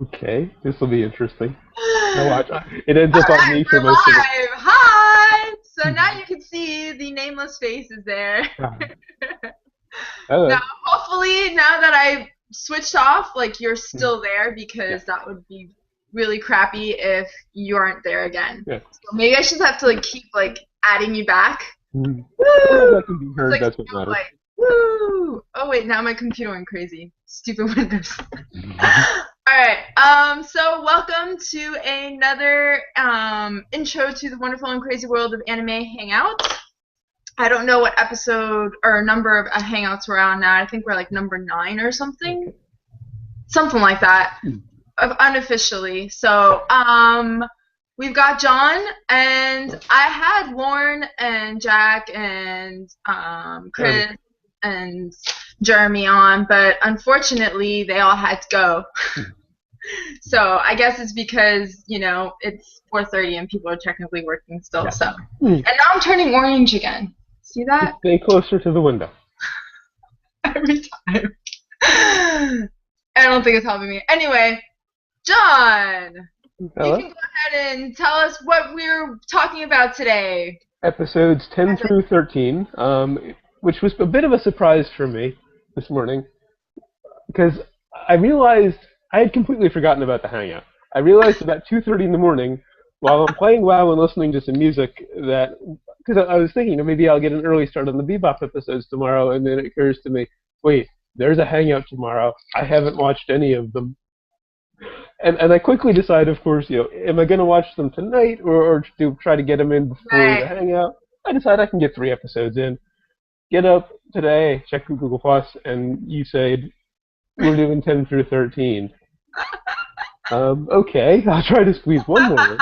Okay, this will be interesting. Now watch. It ends All up on right, me for we're most of it. live. Hi. So now you can see the nameless faces there. Ah, Now, hello. hopefully, now that I switched off, like you're Hmm. still there Yeah. because that would be really crappy if you aren't there again. Yeah. So maybe I should have to like keep like adding you back. Hmm. As long as Woo! I can be It's heard, like that's what so matters. like woo. Oh wait, now my computer went crazy. Stupid Windows. All right. So welcome to another intro to the wonderful and crazy world of anime Hangout. I don't know what episode or number of Hangouts we're on now. I think we're like number 9 or something, Okay. something like that, Hmm. unofficially. So we've got John, and I had Lauren and Jack and Jeremy. Chris and Jeremy on, but unfortunately they all had to go. Hmm. So I guess it's because it's 4:30 and people are technically working still. Yeah. So Hmm. and now I'm turning orange again. See Just that stay closer to the window. every time. I don't think it's helping me. Anyway, John, you Hello. can go ahead and tell us what we're talking about today. Episodes 10 As through 13, which was a bit of a surprise for me this morning because I realized I had completely forgotten about the Hangout. I realized about 2:30 in the morning, while I'm playing WoW and listening to some music, that because I was thinking, maybe I'll get an early start on the Bebop episodes tomorrow, and then it occurs to me, wait, there's a Hangout tomorrow. I haven't watched any of them, and I quickly decide, of course, am I going to watch them tonight or do try to get them in before right. the Hangout? I decide I can get 3 episodes in. Get up today, check Google Plus, and you say we're doing 10 through 13. Okay, I'll try to squeeze one more in.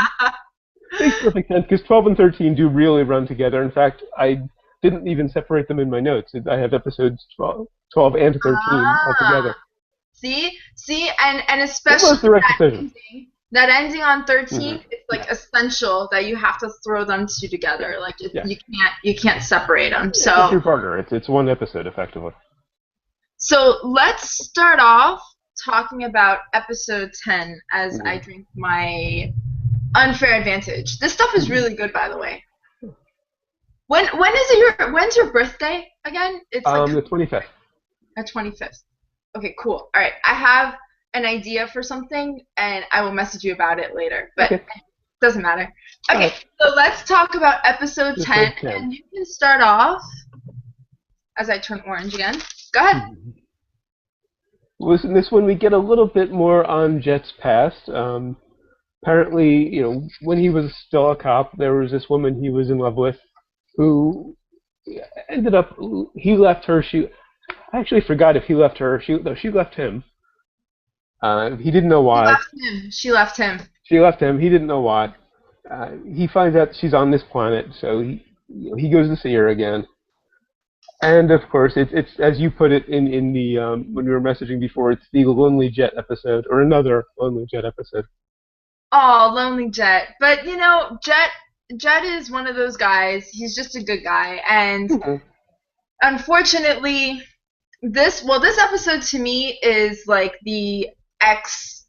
Makes perfect sense because 12 and 13 do really run together. In fact, I didn't even separate them in my notes. I have episodes 12 and 13 Ah, altogether. see, and Almost especially direct that decision. ending. That ending on Hmm. 13, it's Yeah, like essential that you have to throw them two yeah, together. Like yeah. you can't separate them. It's a So two-parter. It's one episode effectively. let's start off talking about episode 10 as I Hmm. drink my unfair advantage. This stuff is Hmm. really good, by the way. When's your birthday again? It's like The 25th. a 25th. Okay, cool. All right, I have an idea for something, and I will message you about it later. But Okay. it doesn't matter. All Okay, right. so let's talk about episode 10, Episode 10. and you can start off as I turn orange again. Go ahead. Hmm. Listen, this one we get a little bit more on Jet's past. Apparently, when he was still a cop, there was this woman he was in love with who ended up, he left her. I actually forgot if he left her. No, she left him. He didn't know She why. left him. She left him. She left him. He didn't know why. He finds out she's on this planet, so he goes to see her again. And of course, it's as you put it in the when we were messaging before, it's the Lonely Jet episode or another Lonely Jet episode. Oh, Lonely Jet. But Jet is one of those guys. He's just a good guy, and Mhm. unfortunately, this episode to me is like the X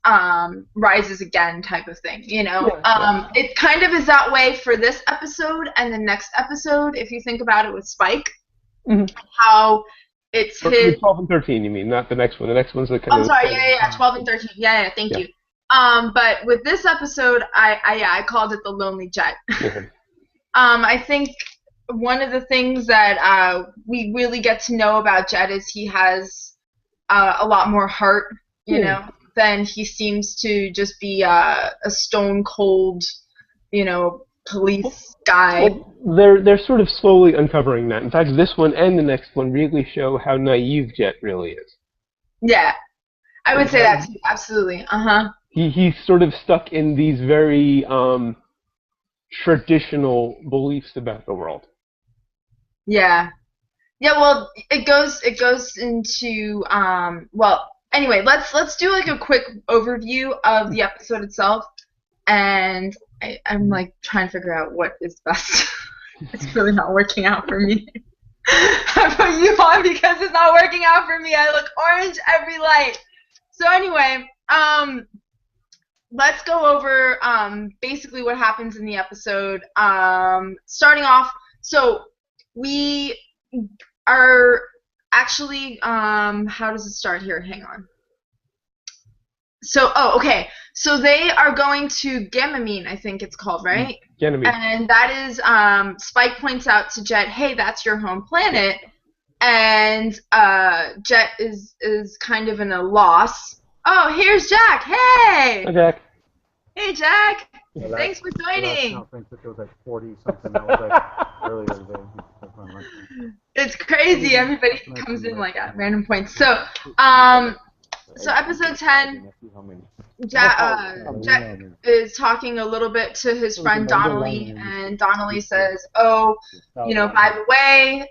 rises again type of thing. Yeah, yeah. It kind of is that way for this episode and the next episode. If you think about it with Spike, Hmm. how it's For the his. 12 and 13, you mean, not the next one. The next one's the kind I'm of sorry. the Yeah, yeah, yeah. 12 and 13. Yeah, yeah. Thank yeah, you. But with this episode, I called it the Lonely Jet. yeah. I think one of the things that we really get to know about Jet is he has a lot more heart, Yeah. than he seems to just be a stone cold, police guy. Well, they're sort of slowly uncovering that. In fact, this one and the next one really show how naive Jet really is. Yeah, I would And say how that too. Absolutely. Uh huh. he's sort of stuck in these very traditional beliefs about the world. Yeah. Yeah. Well, it goes into Well, anyway, let's do like a quick overview of the episode itself, and I'm like trying to figure out what is best. It's really not working out for me. I put you on because it's not working out for me. I look orange every light. So anyway, let's go over basically what happens in the episode. Starting off, so we are actually how does it start here? Hang on. So, oh, okay. So they are going to Gamamine, I think it's called, right? Ganymede. And that is, Spike points out to Jet, hey, that's your home planet. And Jet is kind of in a loss. Oh, here's Jack. Hey! Hi, Jack. Hey, Jack. Yeah, Thanks for joining. I think it was like 40 something. That was like earlier today. It's crazy. Everybody comes in like at random points. So, episode 10, Jack is talking a little bit to his friend Donnelly, and Donnelly says, "Oh, by the way,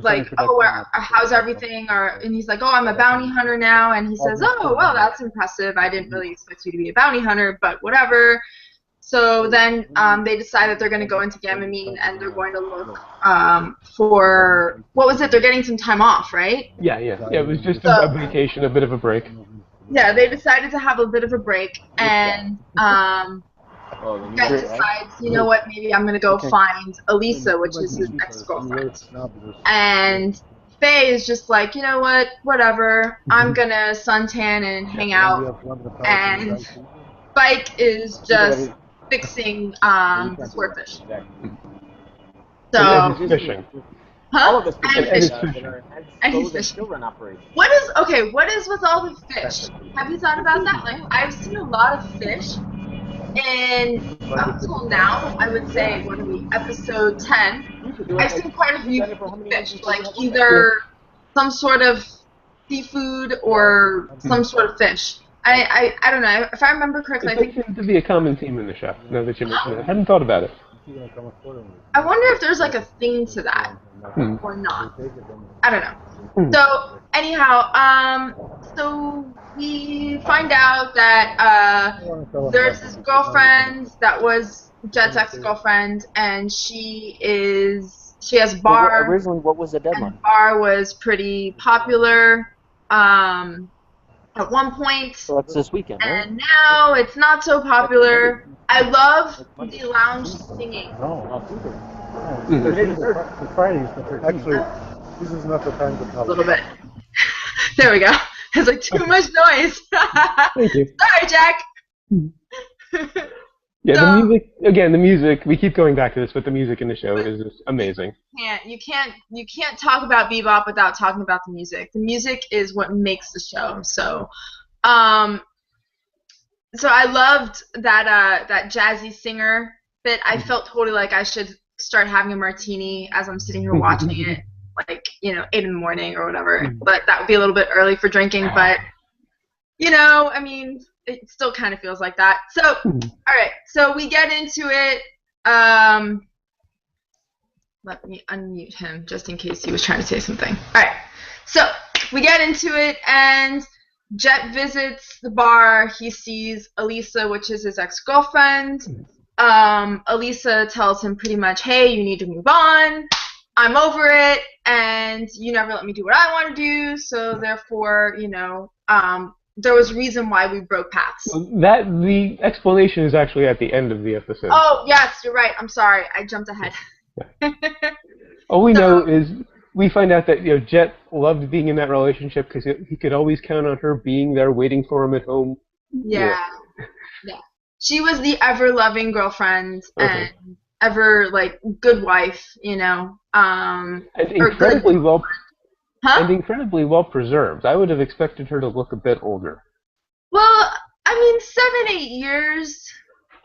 like, oh, how's everything?" And he's like, "Oh, I'm a bounty hunter now." And he says, "Oh, well, that's impressive. I didn't really expect you to be a bounty hunter, but whatever." So then they decide that they're going to go into Gamamine and they're going to look for, what was it? They're getting some time off, right? Yeah. It was just a vacation, a bit of a break. Yeah, they decided to have a bit of a break, and Jet decides, you know what, maybe I'm going to go find Elisa, which is his ex-girlfriend. And Faye is just like, you know what, whatever, I'm going to suntan and hang out. And Spike is just fixing the swordfish. So, fishing. huh? Fishing. And he's fishing. What is with all the fish? Have you thought about that? Like, I've seen a lot of fish, and up until now, I would say, what are we, episode 10, I've seen quite a few fish, like either some sort of seafood or some sort of fish. I don't know. If I remember correctly, I think It seems to be a common theme in the show, now that you mention it. I hadn't thought about it. I wonder if there's like a theme to that or not. I don't know. So anyhow, so we find out that there's this girlfriend that was Jet's ex-girlfriend, and she has Bar. Originally, what was the deadline? And Bar was pretty popular at one point. So that's this weekend, right? And now it's not so popular. I love the lounge singing. Fridays, actually, this is not the time to A little bit. There we go. It's like too much noise. Thank you. Sorry, Jack. Yeah, So- the music, we keep going back to this, but the music in the show is just amazing. You can't talk about Bebop without talking about the music. The music is what makes the show. So, so I loved that jazzy singer bit. I felt totally like I should start having a martini as I'm sitting here watching it, like 8 in the morning or whatever. But that would be a little bit early for drinking. But I mean, it still kind of feels like that. So, all right. So we get into it. Let me unmute him just in case he was trying to say something. All right. So we get into it, and Jet visits the bar. He sees Elisa, which is his ex-girlfriend. Elisa tells him pretty much, hey, you need to move on. I'm over it, and you never let me do what I want to do, so therefore, there was a reason why we broke paths. The explanation is actually at the end of the episode. Oh, yes, you're right. I'm sorry. I jumped ahead. All we know is we find out that Jet loved being in that relationship because he could always count on her being there waiting for him at home. Yeah. She was the ever-loving girlfriend and ever, good wife, And incredibly well... Huh? And incredibly well preserved. I would have expected her to look a bit older. Well, I mean, 7-8 years.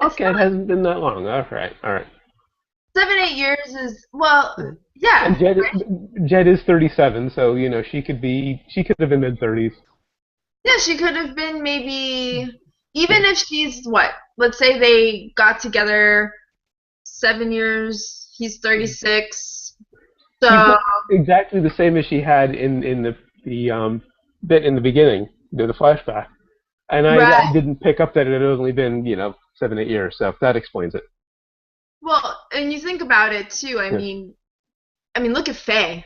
Okay, it hasn't been that long. All right. 7-8 years is, well, yeah. And Jet is 37, so she could have been mid-30s. Yeah, she could have been maybe, even if she's what? Let's say they got together 7 years. He's 36. So exactly the same as she had in the bit in the beginning, the flashback, and I didn't pick up that it had only been 7-8 years, so that explains it. Well, and you think about it too. I mean, look at Faye.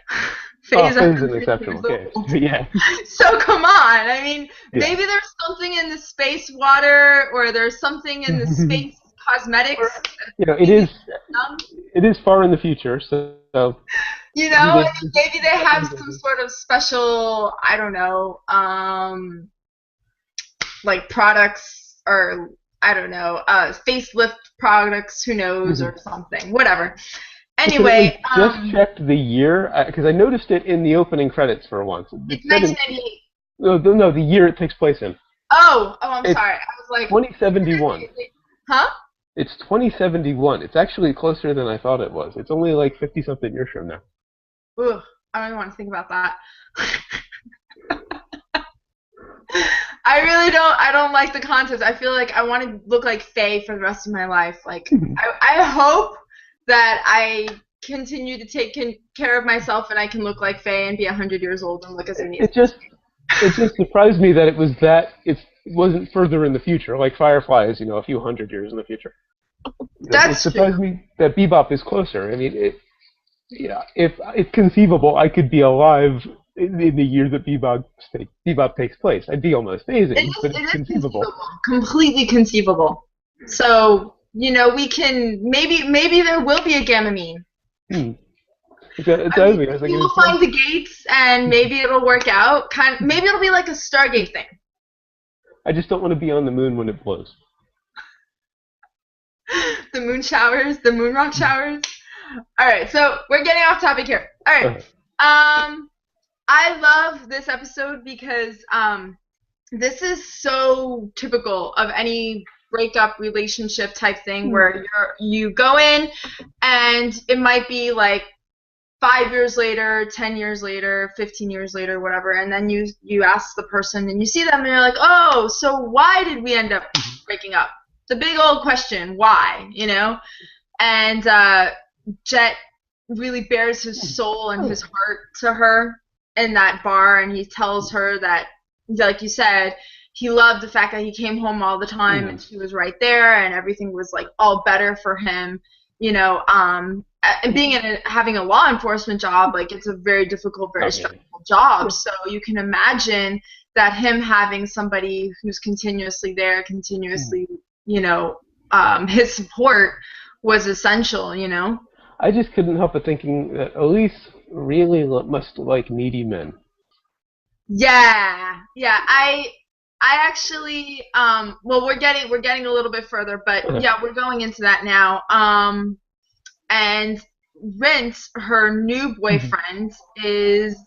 Faye's Faye's an 100 exceptional years case. old. Yeah. So come on. I mean, Yeah. maybe there's something in the space water, or there's something in the space cosmetics. You know, it is far in the future, so You know, maybe they have some sort of special, I don't know, like products, or I don't know, facelift products, who knows, or something, whatever. Anyway, just checked the year because I noticed it in the opening credits for once. It's 1998. No, the year it takes place in. Oh, I'm sorry. I was like 2071. Huh? It's 2071. It's actually closer than I thought it was. It's only like 50-something years from now. Ugh, I don't even want to think about that. I don't like the contest. I feel like I want to look like Faye for the rest of my life. Like, I hope that I continue to take care of myself and I can look like Faye and be 100 years old and look as amazing. It just surprised me that it wasn't further in the future. Like Firefly is, a few hundred years in the future. It surprised me that Bebop is closer. I mean, if it's conceivable, I could be alive in the year that Bebop takes place. I'd be almost amazing, but it's conceivable. Completely conceivable. So, we can maybe there will be a Gamamine. We'll find the gates, and maybe it'll work out. Maybe it'll be like a Stargate thing. I just don't want to be on the moon when it blows. The moon showers, the moon rock showers. All right, so we're getting off topic here. All right. I love this episode because this is so typical of any breakup relationship type thing where you go in and it might be like 5 years later, 10 years later, 15 years later, whatever, and then you ask the person and you see them and you're like, oh, so why did we end up breaking up? The big old question, why, And Jet really bears his soul and his heart to her in that bar, and he tells her that, like you said, he loved the fact that he came home all the time and she was right there and everything was like all better for him, and having a law enforcement job, like it's a very difficult, very stressful job. So you can imagine that him having somebody who's continuously there, his support was essential, I just couldn't help but thinking that Elise really must like needy men. Yeah. I actually, well, we're getting a little bit further, but yeah, we're going into that now. And Rince, her new boyfriend, is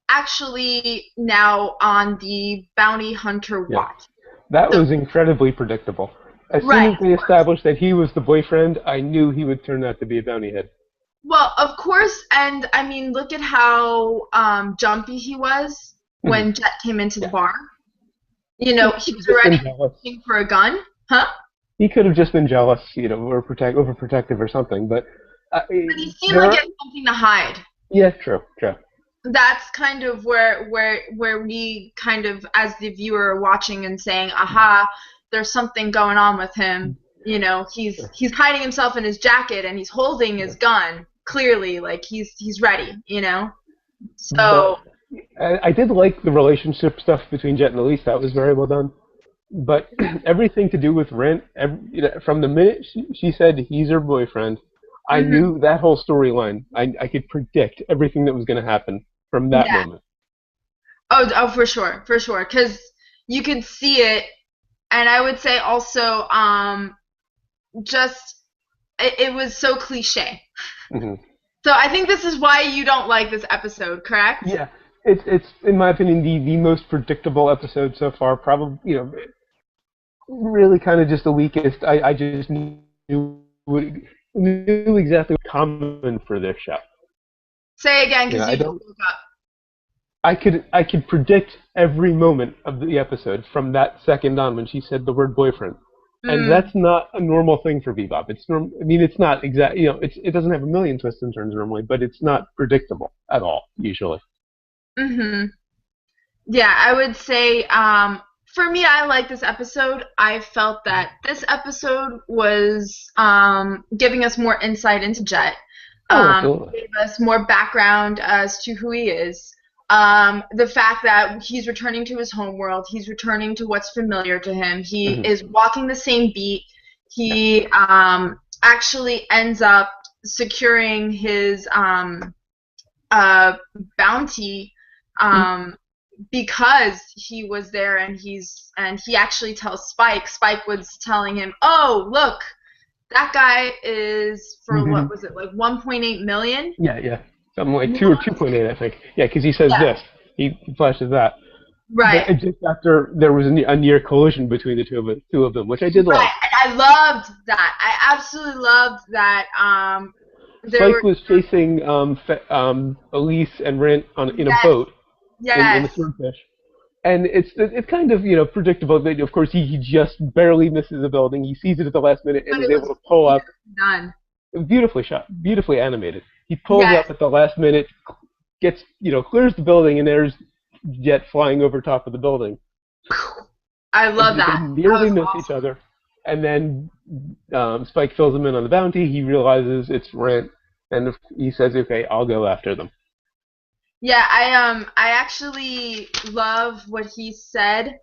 actually now on the bounty hunter watch. That was incredibly predictable. As soon as they established that he was the boyfriend, I knew he would turn out to be a bounty head. Well, of course, and I mean, look at how jumpy he was when Jet came into the bar. He was already looking for a gun, huh? He could have just been jealous, or overprotective or something, but he seemed like he had something to hide. Yeah, true. That's kind of where we kind of, as the viewer, are watching and saying, aha, there's something going on with him. He's hiding himself in his jacket and he's holding his gun, clearly, like he's ready, So I did like the relationship stuff between Jet and Elise. That was very well done. But everything to do with Rent, from the minute she said he's her boyfriend, I knew that whole storyline. I could predict everything that was going to happen from that moment. Oh, for sure, because you could see it, and I would say also, it was so cliche. So I think this is why you don't like this episode, correct? Yeah, it's in my opinion the most predictable episode so far. Probably, really kind of just the weakest. I just knew exactly what's common for this show. Say again, because you broke up. I could predict every moment of the episode from that second on when she said the word boyfriend, and that's not a normal thing for Bebop. It's it's not exact. It doesn't have a million twists and turns normally, but it's not predictable at all usually. Yeah, I would say. For me, I like this episode. I felt that this episode was giving us more insight into Jet. Oh, absolutely. Gave us more background as to who he is. The fact that he's returning to his homeworld, he's returning to what's familiar to him. He Mhm. is walking the same beat. Yeah. He actually ends up securing his bounty because he was there, and he actually tells Spike. Spike was telling him, "Oh, look, that guy is for Mhm. what was it, like 1.8 million?" Yeah. Something like 2 or 2.8, I think. Yeah, because he says Yeah, this. He flashes that. right. But just after there was a near collision between the two of them, which I did love. Right, and I loved that. I absolutely loved that. There Spike were was chasing Elise and Rent in a yes, boat in the yes, swordfish, and it's kind of predictable that of course he just barely misses a building. He sees it at the last minute and but is it able was to pull up. beautifully done. Beautifully shot, beautifully animated. He pulls Yes, up at the last minute, gets clears the building, and there's Jet flying over top of the building. I And love they that. That nearly was miss each awesome. other, and then Spike fills him in on the bounty. He realizes it's Rent, and he says, "Okay, I'll go after them." Yeah, I actually love what he said.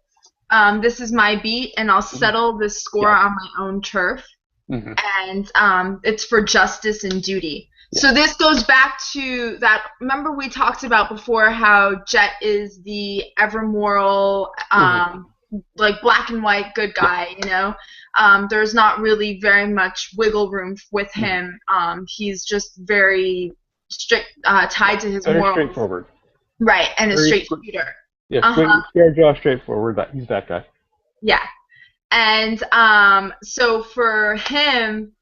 This is my beat, and I'll settle this score Yeah. on my own turf. Hmm. And it's for justice and duty. Yeah. So this goes back to that. Remember we talked about before how Jet is the ever moral, like black and white good guy. There's not really very much wiggle room with him. He's just very strict, tied to his Very morals. straightforward. Right, and a Very straight shooter. Yeah, Uh-huh. square jaw, straightforward. He's that guy. Yeah. And so for him,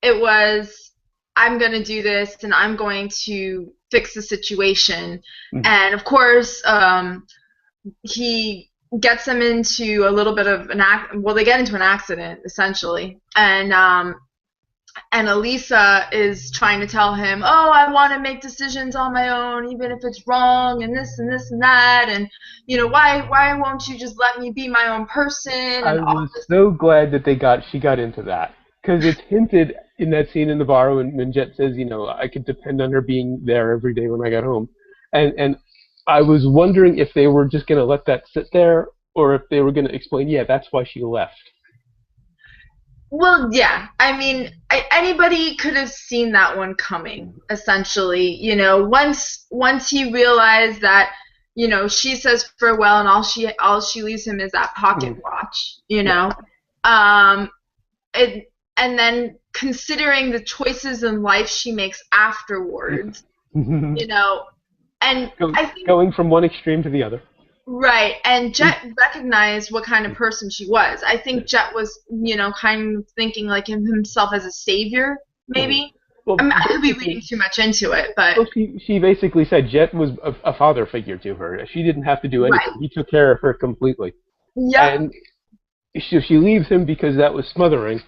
it was, I'm going to do this and I'm going to fix the situation. Mhm. And of course, he gets them into a little bit of well, they get into an accident, essentially. And Elisa is trying to tell him, "Oh, I want to make decisions on my own, even if it's wrong, and this and this and that, and why won't you just let me be my own person?" I And all was this. so glad that she got into that because it's hinted in that scene in the bar when Jet says, I could depend on her being there every day when I got home, and I was wondering if they were just going to let that sit there or if they were going to explain, yeah, that's why she left. Well, yeah. I mean, anybody could have seen that one coming. Essentially, once he realized that, she says farewell, and all she leaves him is that pocket Mhm. watch. Yeah. And then considering the choices in life she makes afterwards, and I think Going from one extreme to the other. right, and Jet recognized what kind of person she was. I think Jet was, kind of thinking like himself as a savior, maybe. Well, I could be reading too much into it, but well, she basically said Jet was a father figure to her. She didn't have to do anything. right. He took care of her completely. Yep. And she leaves him because that was smothering.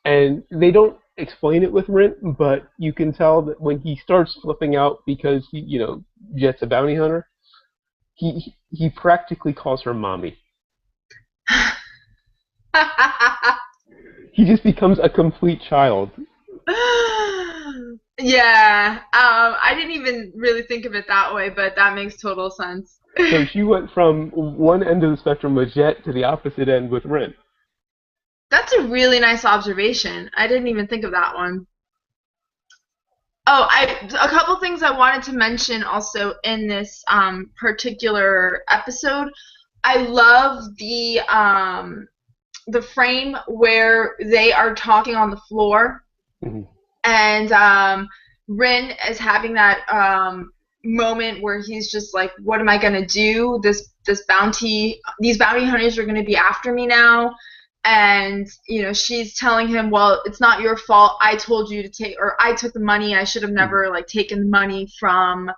And they don't explain it with Rent, but you can tell that when he starts flipping out because Jet's a bounty hunter, he practically calls her mommy. He just becomes a complete child. Yeah. I didn't even really think of it that way, but that makes total sense. So she went from one end of the spectrum with Jet to the opposite end with Rent. That's a really nice observation. I didn't even think of that one. Oh, a couple things I wanted to mention also in this particular episode. I love the frame where they are talking on the floor, Mm-hmm. and Rin is having that moment where he's just like, "What am I gonna do? These bounty hunters are gonna be after me now." And she's telling him, "Well, it's not your fault. I told you to take, or I took the money. I should have never taken the money from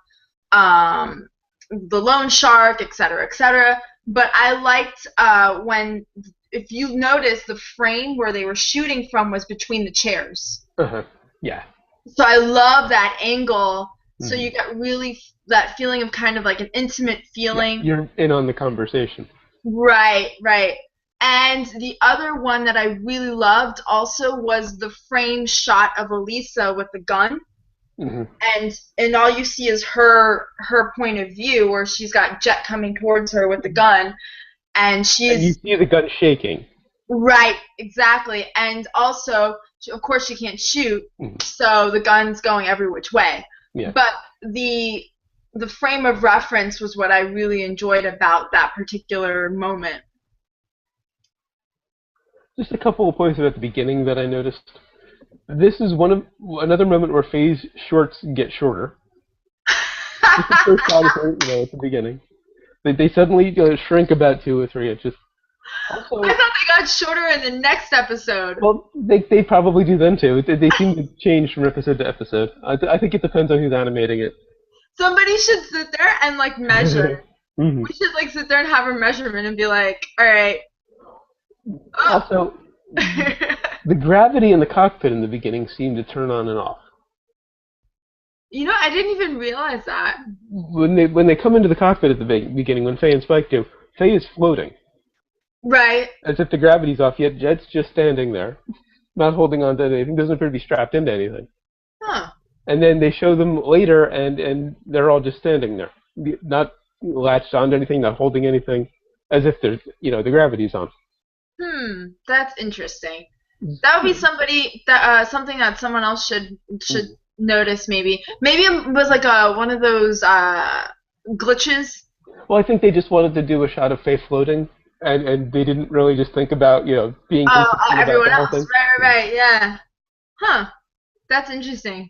the loan shark, etc., etc." But I liked when, if you notice, the frame where they were shooting from was between the chairs. Uh-huh. Yeah. So I love that angle. So you get really that feeling of kind of like an intimate feeling. Yeah, you're in on the conversation. Right, right. And the other one that I really loved also was the frame shot of Elisa with the gun. Hmm. and all you see is her point of view, where she's got Jet coming towards her with the gun, and And you she's see the gun shaking. right, exactly, and also, of course, she can't shoot, Mhm. so the gun's going every which way. Yeah. But the frame of reference was what I really enjoyed about that particular moment. Just a couple of points at the beginning that I noticed. This is another moment where Faye's shorts get shorter. Just the first shot of her, at the beginning. They suddenly shrink about 2 or 3 inches. Also, I thought they got shorter in the next episode. well, they probably do then too. They seem to change from episode to episode. I think it depends on who's animating it. Somebody should sit there and like measure. Hmm. We should like sit there and have a measurement and be like, all right. Oh. Also, the gravity in the cockpit in the beginning seemed to turn on and off. I didn't even realize that. When they come into the cockpit at the beginning, when Faye and Spike do, Faye is floating. Right. As if the gravity's off, yet Jet's just standing there, not holding on to anything, doesn't appear to be strapped into anything. Huh. And then they show them later, and they're all just standing there, not latched onto anything, not holding anything, as if there's, the gravity's on. That's interesting. That would be something that someone else should notice. Maybe it was like one of those glitches. Well, I think they just wanted to do a shot of Faye floating, and they didn't really just think about, being consistent everyone about the else. whole thing. Right, yeah. Huh. That's interesting.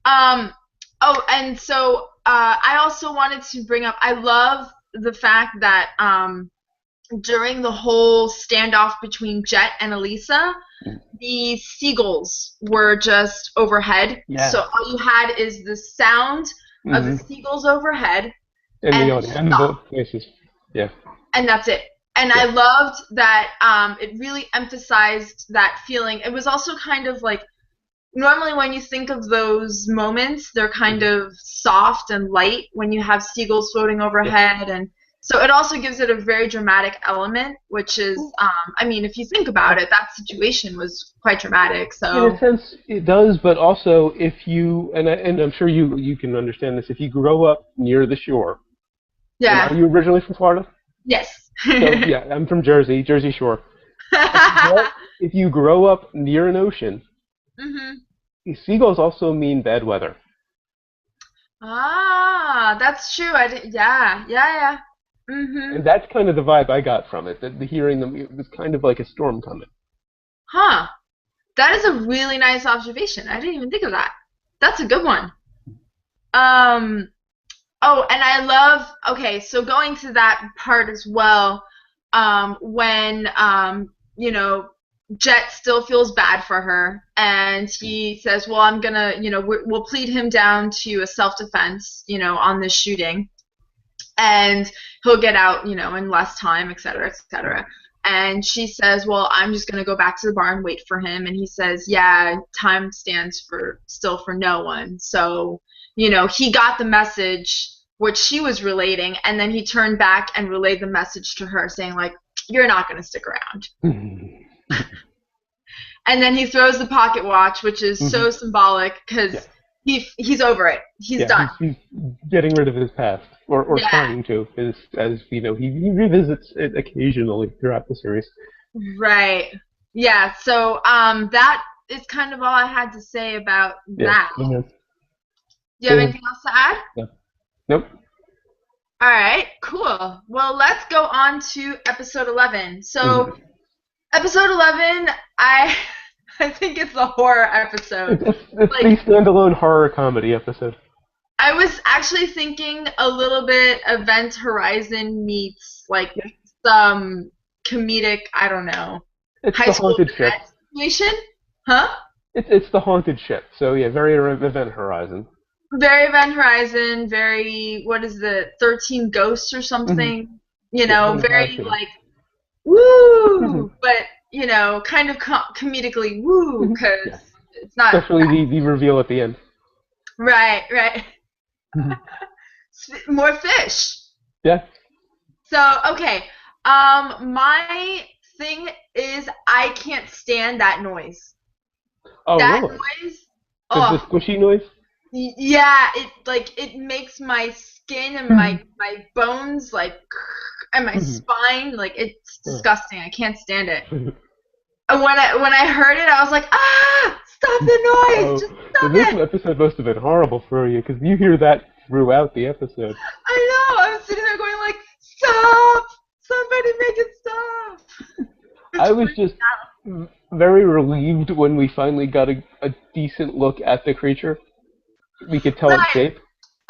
And so I also wanted to bring up, I love the fact that during the whole standoff between Jet and Elisa, the seagulls were just overhead. Yeah. So all you had is the sound of the seagulls overhead. And the and audience, and both places. Yeah. And that's it. And I loved that it really emphasized that feeling. It was also kind of like, normally when you think of those moments, they're kind of soft and light when you have seagulls floating overhead. And so it also gives it a very dramatic element, which is, if you think about it, that situation was quite dramatic. So in a sense, it does, but also if you, and I'm sure you can understand this, if you grow up near the shore. Yeah. And are you originally from Florida? Yes. So, yeah, I'm from Jersey Shore. If you grow up near an ocean, seagulls also mean bad weather. Ah, that's true. Yeah. And that's kind of the vibe I got from it. The hearing them, it was kind of like a storm coming. Huh. That is a really nice observation. I didn't even think of that. That's a good one. Oh, and I love, okay, so going to that part as well, when, Jet still feels bad for her, and he says, well, I'm gonna, we'll plead him down to a self-defense, on this shooting, and he'll get out, in less time, et cetera, et cetera. And she says, well, I'm just going to go back to the bar and wait for him. And he says, yeah, time stands still for no one. So, he got the message, which she was relating, and then he turned back and relayed the message to her, saying, like, you're not going to stick around. And then he throws the pocket watch, which is so symbolic, because he's over it. He's done. He's getting rid of his past, or trying to, as he revisits it occasionally throughout the series. Right. Yeah. So that is kind of all I had to say about that. Yeah. Do you have anything else to add? No. Nope. All right. Cool. Well, let's go on to episode 11. So, episode 11, I think it's a horror episode. It's the standalone horror comedy episode. I was actually thinking a little bit Event Horizon meets like some comedic, I don't know, it's high the school haunted ship situation. Huh? It's the haunted ship. So yeah, very Event Horizon. Very Event Horizon. Very, what is it, 13 Ghosts or something? Very like woo, but kind of comedically woo, because it's not. Especially the reveal at the end. Right. More fish. Yeah. So, okay. My thing is I can't stand that noise. Oh, that really? noise. The squishy noise? Yeah, it makes my skin and my bones and my spine it's disgusting. I can't stand it. And when I heard it, I was like, ah, stop the noise, Oh, just so stop this it. episode must have been horrible for you, because you hear that throughout the episode. I know. I was sitting there going like, stop, somebody make it stop. I was just very relieved when we finally got a decent look at the creature. We could tell its Right. shape.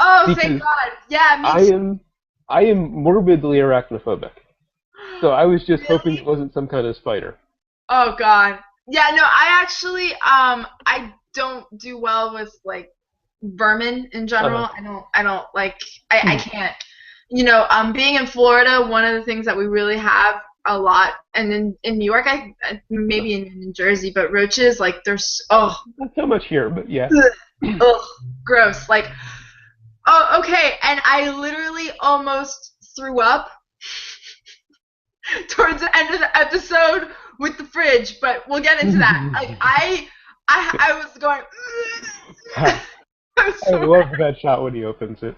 Oh, thank Because God. Yeah, I me too. am morbidly arachnophobic. So I was just hoping it Really? wasn't some kind of spider. Oh God. Yeah, no, I actually I don't do well with like vermin in Uh-huh. general. I don't like I can't. Being in Florida, one of the things that we really have a lot, and in New York, maybe in New Jersey, but roaches, like there's Not so much here, but yeah. ugh, gross. Like, oh, okay, and I literally almost threw up towards the end of the episode with the fridge, but we'll get into that. Like, I was going. I was I so love that shot when he opens it.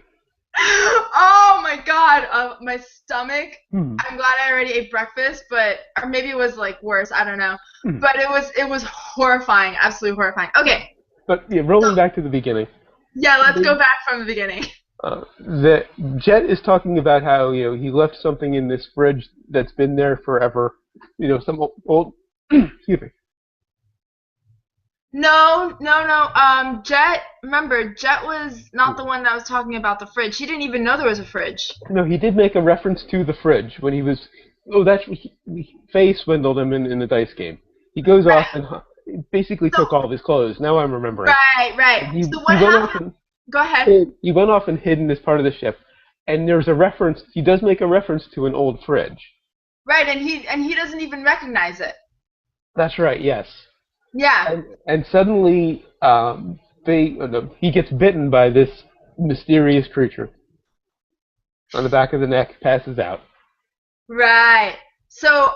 Oh my God, my stomach. Hmm. I'm glad I already ate breakfast, or maybe it was like worse. I don't know, but it was horrifying, absolutely horrifying. Okay, But yeah, rolling back to the beginning. yeah, let's go back from the beginning. The Jet is talking about how he left something in this fridge that's been there forever. Some old excuse me. No. Jet. Remember, Jet was not the one that was talking about the fridge. He didn't even know there was a fridge. No, he did make a reference to the fridge when he was. Oh, Faye swindled him in the dice game. He goes off and basically So, took all of his clothes. Now I'm remembering. right. He, So he what went off happened? and Go ahead. he went off and hid in this part of the ship, and there's a reference. He does make a reference to an old fridge. Right, and he doesn't even recognize it. That's right. Yes. Yeah. And suddenly, he gets bitten by this mysterious creature on the back of the neck, passes out. Right. So,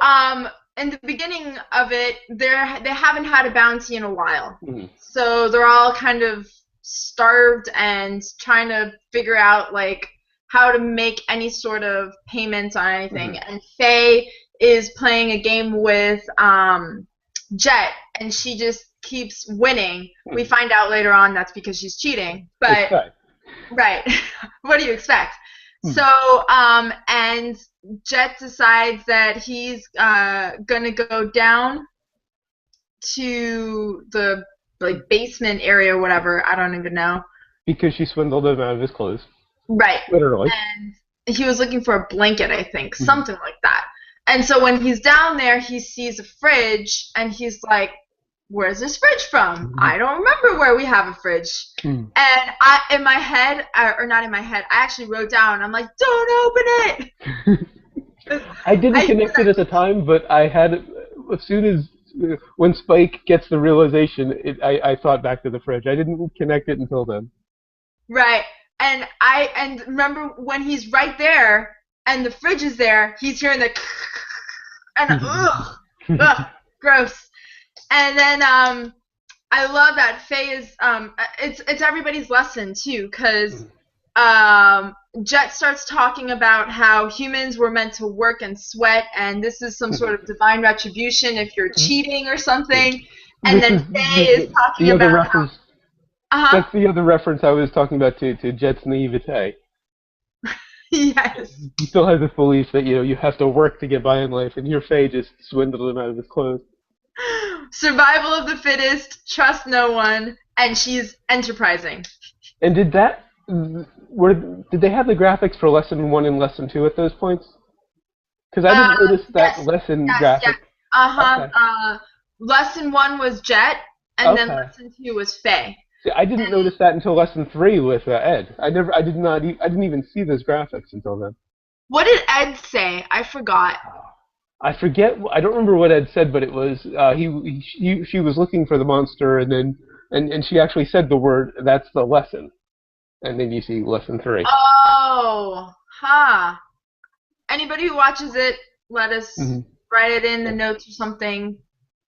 in the beginning of it, they haven't had a bounty in a while. Mm-hmm. So they're all kind of starved and trying to figure out like how to make any sort of payments on anything. Mm-hmm. And Faye is playing a game with Jet, and she just keeps winning. Mm-hmm. We find out later on that's because she's cheating. But right, what do you expect? So, and Jet decides that he's gonna go down to the basement area or whatever. I don't even know. Because she swindled him out of his clothes. Right. Literally. And he was looking for a blanket, I think, something like that. And so when he's down there, he sees a fridge, and he's like, where's this fridge from? I don't remember where we have a fridge. And I, in my head, or not in my head, I actually wrote down, I'm like, don't open it! I didn't connect it at the time, but I had, as soon as, when Spike gets the realization, I thought back to the fridge. I didn't connect it until then. Right. And remember when he's right there, and the fridge is there, he's hearing the and ugh, gross. And then I love that Faye is it's everybody's lesson too, because Jet starts talking about how humans were meant to work and sweat, and this is some sort of divine retribution if you're cheating or something. And then Faye is talking about that's the other reference I was talking about to Jet's naivete. Yes. He still has this belief that you have to work to get by in life, and here Faye just swindled him out of his clothes. Survival of the fittest, trust no one, and she's enterprising. And did they have the graphics for lesson 1 and lesson 2 at those points? Because I didn't notice that lesson graphic. Yeah. Okay. Lesson 1 was Jet, and then lesson 2 was Faye. See, I didn't notice that until lesson 3 with Ed. I didn't even see those graphics until then. What did Ed say? I forgot. I forget. I don't remember what Ed said, but it was she was looking for the monster, and then and she actually said the word. That's the lesson, and then you see lesson 3. Oh, Anybody who watches it, let us write it in the notes or something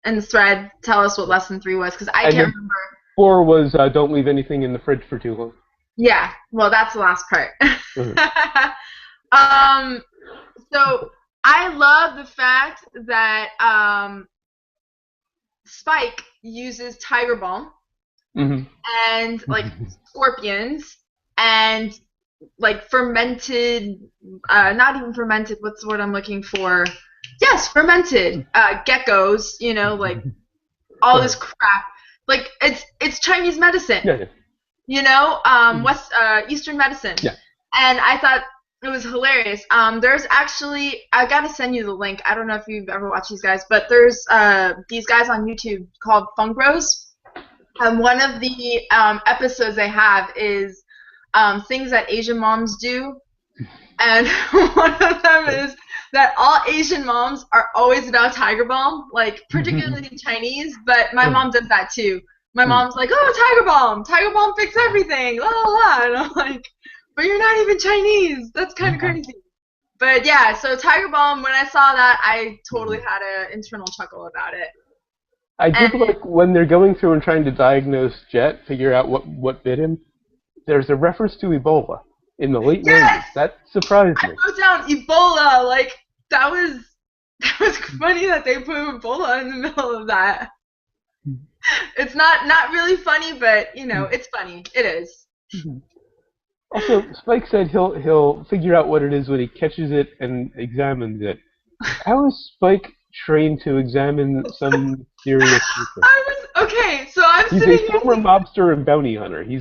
in the thread. Tell us what lesson 3 was, because I can't remember. 4 was don't leave anything in the fridge for too long. Yeah, well, that's the last part. Mhm. So I love the fact that Spike uses Tiger Balm Mhm. and like scorpions and like fermented, not even fermented. What's the word I'm looking for? Yes, fermented geckos. You know, like all this crap. Like it's Chinese medicine. Yeah, yeah. You know, Eastern medicine. Yeah. And I thought it was hilarious. There's actually, I gotta send you the link. I don't know if you've ever watched these guys, but there's these guys on YouTube called Fung Bros. And one of the episodes they have is things that Asian moms do. And one of them is that all Asian moms are always about Tiger Balm, like particularly Chinese, but my mom does that too. My mom's like, oh, Tiger Balm fix everything, la la la. And I'm like, but you're not even Chinese. That's kind of crazy. But yeah, so Tiger Balm, when I saw that, I totally had an internal chuckle about it. I did like when they're going through and trying to diagnose Jet, figure out what bit him. There's a reference to Ebola in the late 90s. That surprised me. I wrote down Ebola. Like that was funny that they put Ebola in the middle of that. It's not really funny, but you know, it's funny. It is. Also, Spike said he'll figure out what it is when he catches it and examines it. How is Spike trained to examine some serious creature? Okay, so I'm He's sitting a former mobster and bounty hunter. He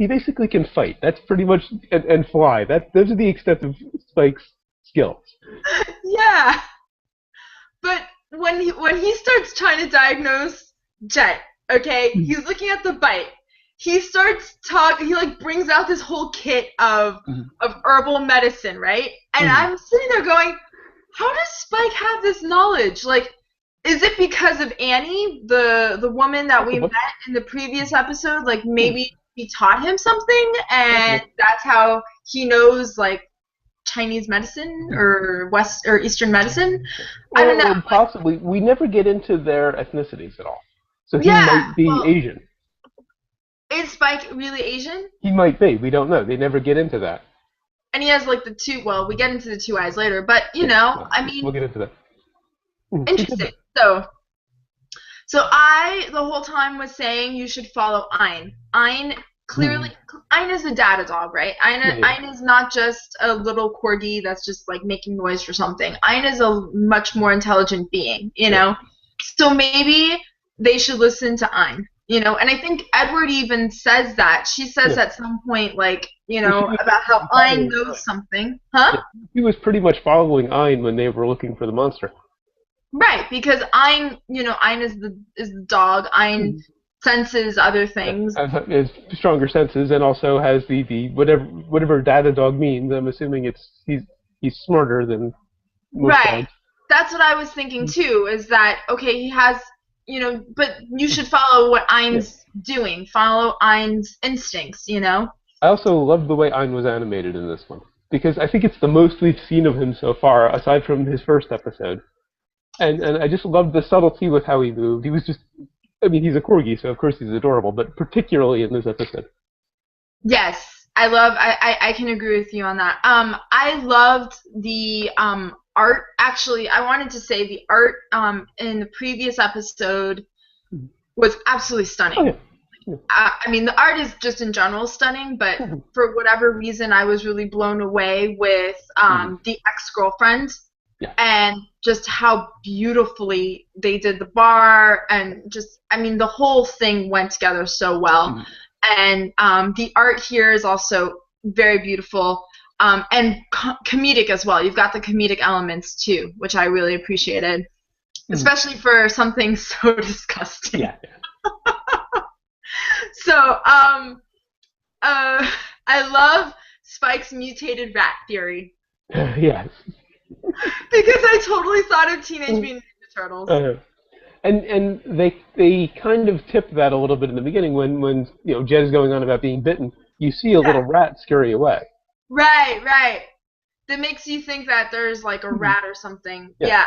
basically can fight. That's pretty much and fly. Those are the extent of Spike's skills. Yeah. But when he starts trying to diagnose Jet, okay, he's looking at the bite. He starts talking. He like brings out this whole kit of herbal medicine, right? And I'm sitting there going, how does Spike have this knowledge? Like, is it because of Annie, the woman that we met in the previous episode? Like maybe he taught him something, and that's how he knows like Chinese medicine or Eastern medicine. I don't know. Or possibly, we never get into their ethnicities at all. So he might be Asian. Is Spike really Asian? He might be. We don't know. They never get into that. And he has like the two. Well, we get into the two eyes later, but you know, I mean, we'll get into that. Interesting. So I the whole time was saying you should follow Ein. Ein clearly, Ein is a data dog, right? Ein is not just a little corgi that's just like making noise for something. Ein is a much more intelligent being, you know. So maybe they should listen to Ein, you know. And I think Edward even says that. She says at some point, like, you know, about how Ein knows something, huh? Yeah. He was pretty much following Ein when they were looking for the monster. Right, because Ein, you know, Ein is the dog. Ein senses other things. Has stronger senses, and also has the whatever data dog means. I'm assuming he's smarter than most dogs. That's what I was thinking too. Is that okay? He has, you know, but you should follow what Ein's doing. Follow Ein's instincts, you know. I also love the way Ein was animated in this one because I think it's the most we've seen of him so far, aside from his first episode. And I just loved the subtlety with how he moved. He was just, I mean, he's a corgi, so of course he's adorable, but particularly in this episode. Yes, I can agree with you on that. I loved the art. Actually, I wanted to say the art in the previous episode was absolutely stunning. Oh, yeah. I mean, the art is just in general stunning, but for whatever reason, I was really blown away with the ex-girlfriend. Yeah. And just how beautifully they did the bar, and just, I mean, the whole thing went together so well. And the art here is also very beautiful, and comedic as well. You've got the comedic elements too, which I really appreciated, especially for something so disgusting. Yeah. So, I love Spike's mutated rat theory. Yes. Because I totally thought of Teenage Mutant Ninja Turtles. And they kind of tip that a little bit in the beginning when you know Jed's going on about being bitten. You see a little rat scurry away. Right. That makes you think that there's like a rat or something. Yeah.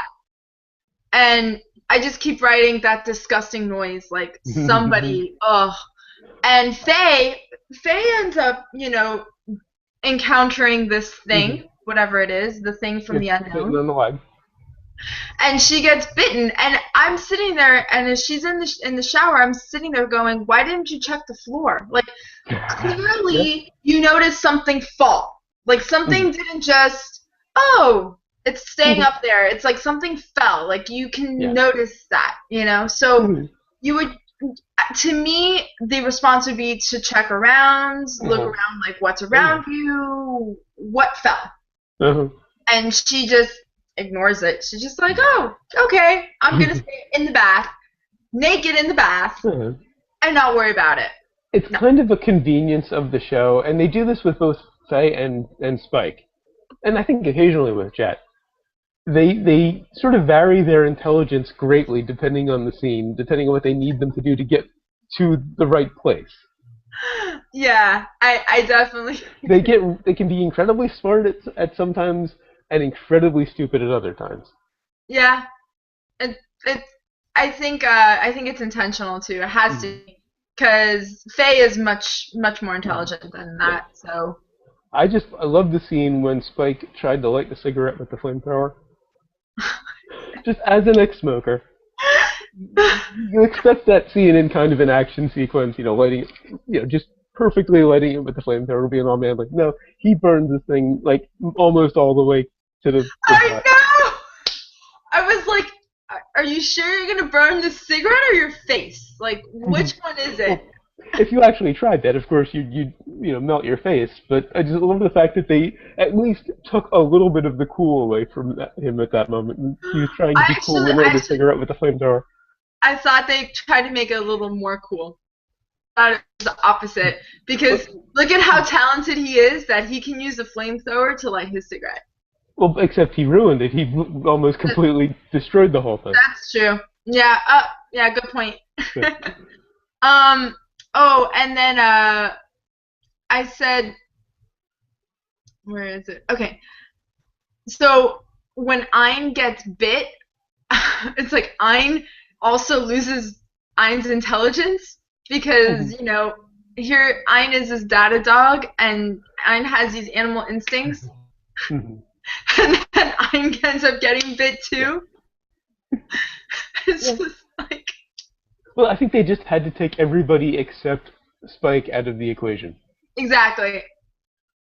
And I just keep writing that disgusting noise, like somebody, ugh. And Faye ends up, encountering this thing, whatever it is, the thing from the unknown. On the leg. And she gets bitten, and I'm sitting there, and as she's in the shower, I'm sitting there going, why didn't you check the floor? Like, clearly you noticed something fall. Like, something didn't just, it's staying up there. It's like something fell. Like, you can notice that, So you would, to me, the response would be to check around, look around, like, what's around you, what fell. And she just ignores it. She's just like, oh, okay, I'm going to stay in the bath, naked in the bath, and not worry about it. It's kind of a convenience of the show, and they do this with both Faye and Spike, and I think occasionally with Jet. They sort of vary their intelligence greatly depending on the scene, depending on what they need them to do to get to the right place. Yeah, I definitely. They can be incredibly smart at sometimes and incredibly stupid at other times. Yeah, I think it's intentional too. It has to be, because Faye is much more intelligent than that. So. I love the scene when Spike tried to light the cigarette with the flamethrower. Just as an ex-smoker, you expect that scene in kind of an action sequence, lighting it, just perfectly lighting it with the flamethrower, being all man. Like, no, he burns this thing like almost all the way to the. I know. I was like, are you sure you're gonna burn the cigarette or your face? Like, which one is it? If you actually tried that, of course you'd melt your face. But I just love the fact that they at least took a little bit of the cool away from him at that moment. And he was trying to be cool and light the cigarette with the flamethrower. I thought they tried to make it a little more cool. I thought it was the opposite, because look at how talented he is that he can use a flamethrower to light his cigarette. Well, except he ruined it. He almost completely destroyed the whole thing. That's true. Yeah. Yeah. Good point. Oh, and then I said, where is it? Okay. So when Ein gets bit, it's like Ein also loses Ein's intelligence, because, here Ein is his data dog, and Ein has these animal instincts. And then Ein ends up getting bit too. It's just like... Well, I think they just had to take everybody except Spike out of the equation. Exactly.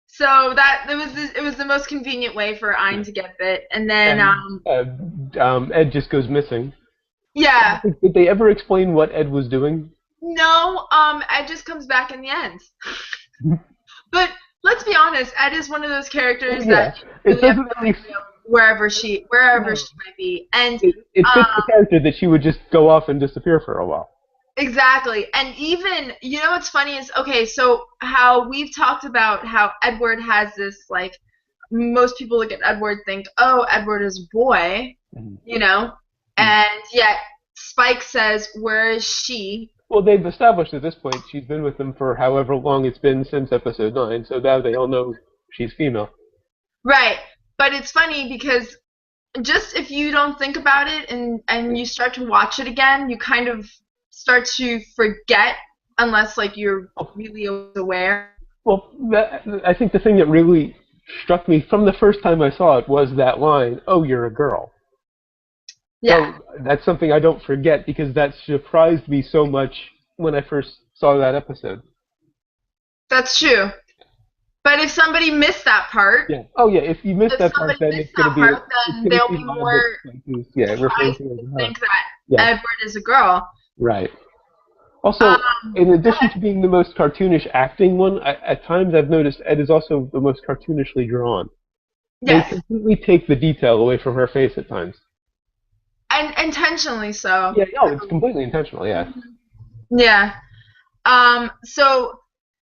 So it was the most convenient way for Ein to get bit, and then Ed just goes missing. Yeah. Did they ever explain what Ed was doing? No. Ed just comes back in the end. But let's be honest, Ed is one of those characters that it doesn't really wherever she might be, and it fits the character that she would just go off and disappear for a while. Exactly. And even, what's funny is, okay, so how we've talked about how Edward has this, like, most people look at Edward think, oh, Edward is a boy, and yet Spike says, where is she? Well, they've established at this point she's been with them for however long it's been since episode 9, so now they all know she's female. Right. But it's funny because just if you don't think about it and you start to watch it again, you kind of start to forget, unless like you're really aware. Well, I think the thing that really struck me from the first time I saw it was that line, "Oh, you're a girl." Yeah. So that's something I don't forget, because that surprised me so much when I first saw that episode. That's true. But if somebody missed that part, if you missed that part, then it's going to be then they'll be more surprised to think that Edward is a girl. Right. Also, in addition to being the most cartoonish acting one, at times I've noticed Ed is also the most cartoonishly drawn. Yes. They completely take the detail away from her face at times. And intentionally so. Yeah, it's completely intentional, yeah. Yeah. So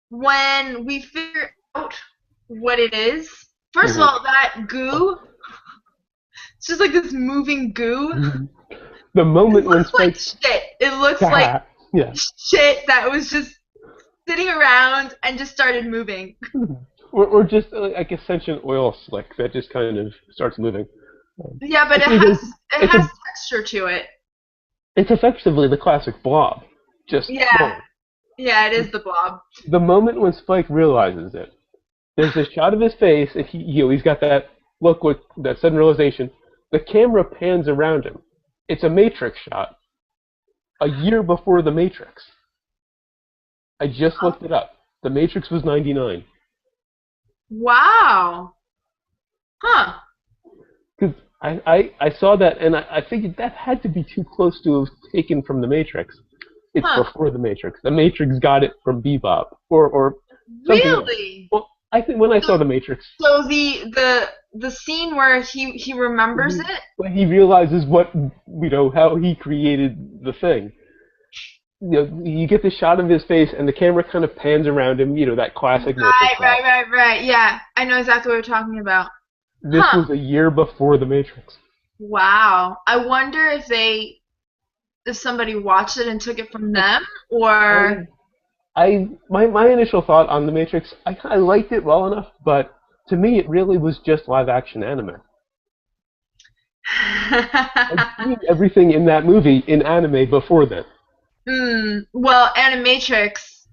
when we figure out what it is, first of all, that goo, it's just like this moving goo. The moment when Spike... like shit. It looks like shit that was just sitting around and just started moving. Or just like a sentient oil slick that just kind of starts moving. Yeah, but it has texture to it. It's effectively the classic blob. Just Yeah. wrong. Yeah, it is the blob. The moment when Spike realizes it, there's a shot of his face, and he's got that look with that sudden realization. The camera pans around him. It's a Matrix shot. A year before the Matrix. I just looked it up. The Matrix was 99. Wow. Huh. Because I saw that, and I figured that had to be too close to have taken from the Matrix. It's before the Matrix. The Matrix got it from Bebop, or something Really? else. Well, I think when I saw the Matrix, So the scene where he remembers it. when he realizes how he created the thing. You get the shot of his face, and the camera kind of pans around him. That classic Matrix shot. Right. Yeah, I know exactly what you're talking about. This was a year before the Matrix. Wow. I wonder if somebody watched it and took it from them, or. My initial thought on the Matrix, I liked it well enough, but to me it really was just live action anime. I'd seen everything in that movie in anime before then. Well, Animatrix.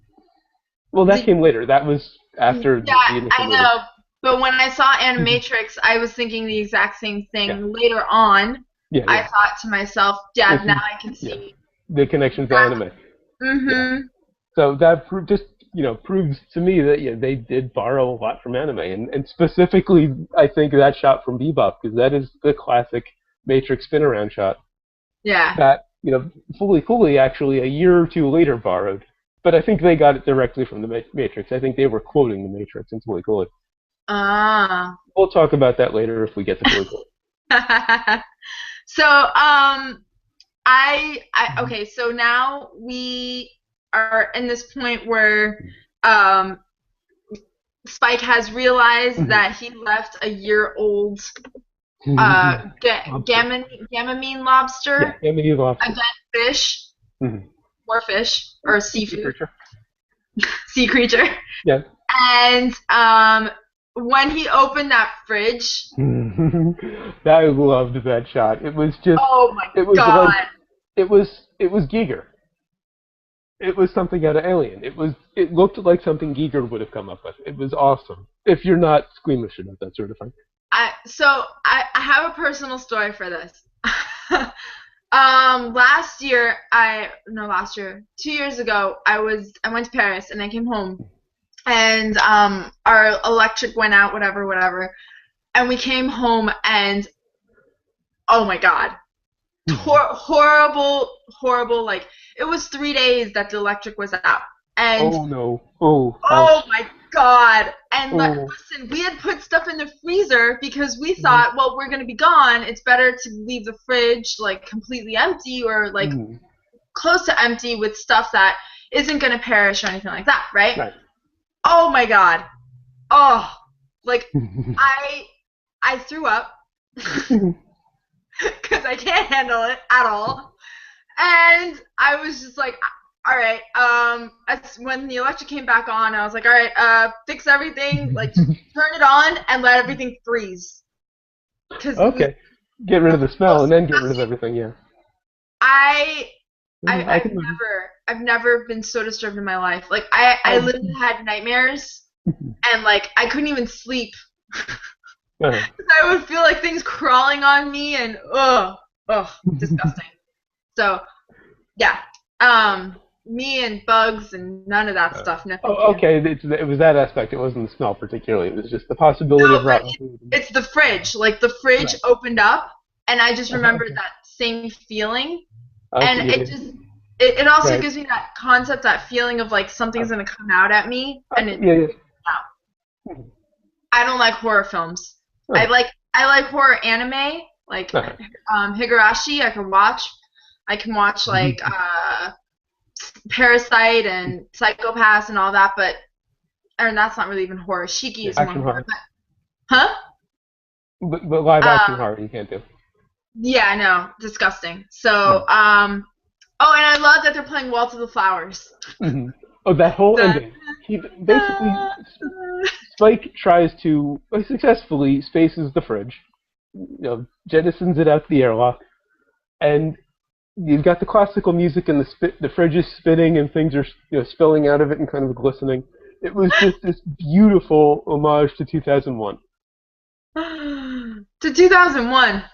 Well, that came later. That was after the initial I know. movie. But when I saw Animatrix, I was thinking the exact same thing. Later on, I thought to myself, now I can see the connection to anime. Mm-hmm. Yeah. So that proves to me that they did borrow a lot from anime, and specifically, I think that shot from Bebop, because that is the classic Matrix spin around shot. Yeah. That fully actually a year or two later borrowed, but I think they got it directly from the Matrix. I think they were quoting the Matrix in Fully Cooley. We'll talk about that later if we get to Fully Cooley. So okay. So now we are in this point where Spike has realized that he left a year-old gamamine lobster against fish, more fish, or seafood, sea creature. Yeah. And when he opened that fridge, I loved that shot. It was just. Oh my god! It was Giger. It was something out of Alien. It looked like something Giger would have come up with. It was awesome. If you're not squeamish about that sort of thing. So I have a personal story for this. 2 years ago, I went to Paris and I came home, and our electric went out, whatever, and we came home and oh my god, horrible, like it was 3 days that the electric was out, and oh no, oh my god, and listen, we had put stuff in the freezer because we thought, well, we're gonna be gone, it's better to leave the fridge like completely empty or like close to empty with stuff that isn't gonna perish or anything like that, right? Oh my god, like I threw up because I can't handle it at all, and I was just like, all right, when the electric came back on, I was like, all right, fix everything, like turn it on and let everything freeze. Okay, get rid of the smell and then get rid of everything. Yeah. I've never been so disturbed in my life. Like I literally had nightmares, and like I couldn't even sleep. I would feel like things crawling on me, and disgusting. So, yeah, me and bugs and none of that stuff. Nothing. Okay, it was that aspect. It wasn't the smell particularly. It was just the possibility of rotten food. It's the fridge. Like the fridge opened up, and I just remembered that same feeling, and it also gives me that concept, that feeling of like something's gonna come out at me, and I don't like horror films. I like horror anime, like Higurashi. I can watch like Parasite and Psychopaths and all that, and that's not really even horror. Shiki is more horror. But live action horror you can't do. Yeah, I know, disgusting. So and I love that they're playing Waltz of the Flowers. Oh, that whole ending. He basically Spike tries to successfully spaces the fridge, jettisons it out the airlock, and you've got the classical music and the fridge is spinning and things are spilling out of it and kind of glistening. It was just this beautiful homage to 2001. To 2001.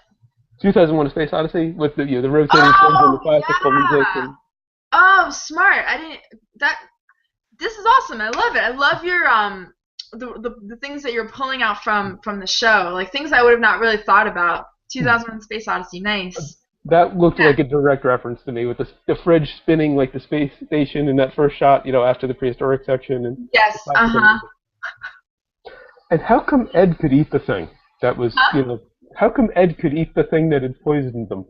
2001: A Space Odyssey with the the rotating fridge and the classical music. And, Oh, smart. I didn't that This is awesome. I love it. I love your the things that you're pulling out from the show. Like things I would have not really thought about. 2001: Space Odyssey. Nice. that looked like a direct reference to me with the fridge spinning like the space station in that first shot, after the prehistoric section. And Yes. Uh-huh. And how come Ed could eat the thing? That was, Huh? how come Ed could eat the thing that had poisoned them?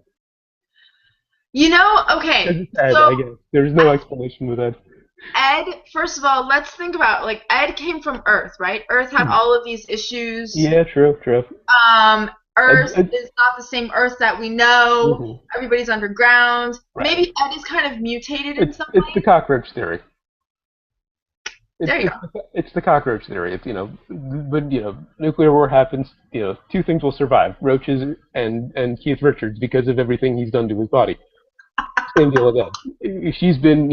Okay. Because it's Ed, So I guess. There's no explanation with Ed. Ed, first of all, let's think about like Ed came from Earth, right? Earth had all of these issues. Yeah, true. Earth is not the same Earth that we know. Mhm. Everybody's underground. Right. Maybe Ed is kind of mutated in some It's way. the cockroach theory. There you go. It's the cockroach theory. It's when nuclear war happens, two things will survive: roaches and Keith Richards, because of everything he's done to his body. Same deal with Ed. She's been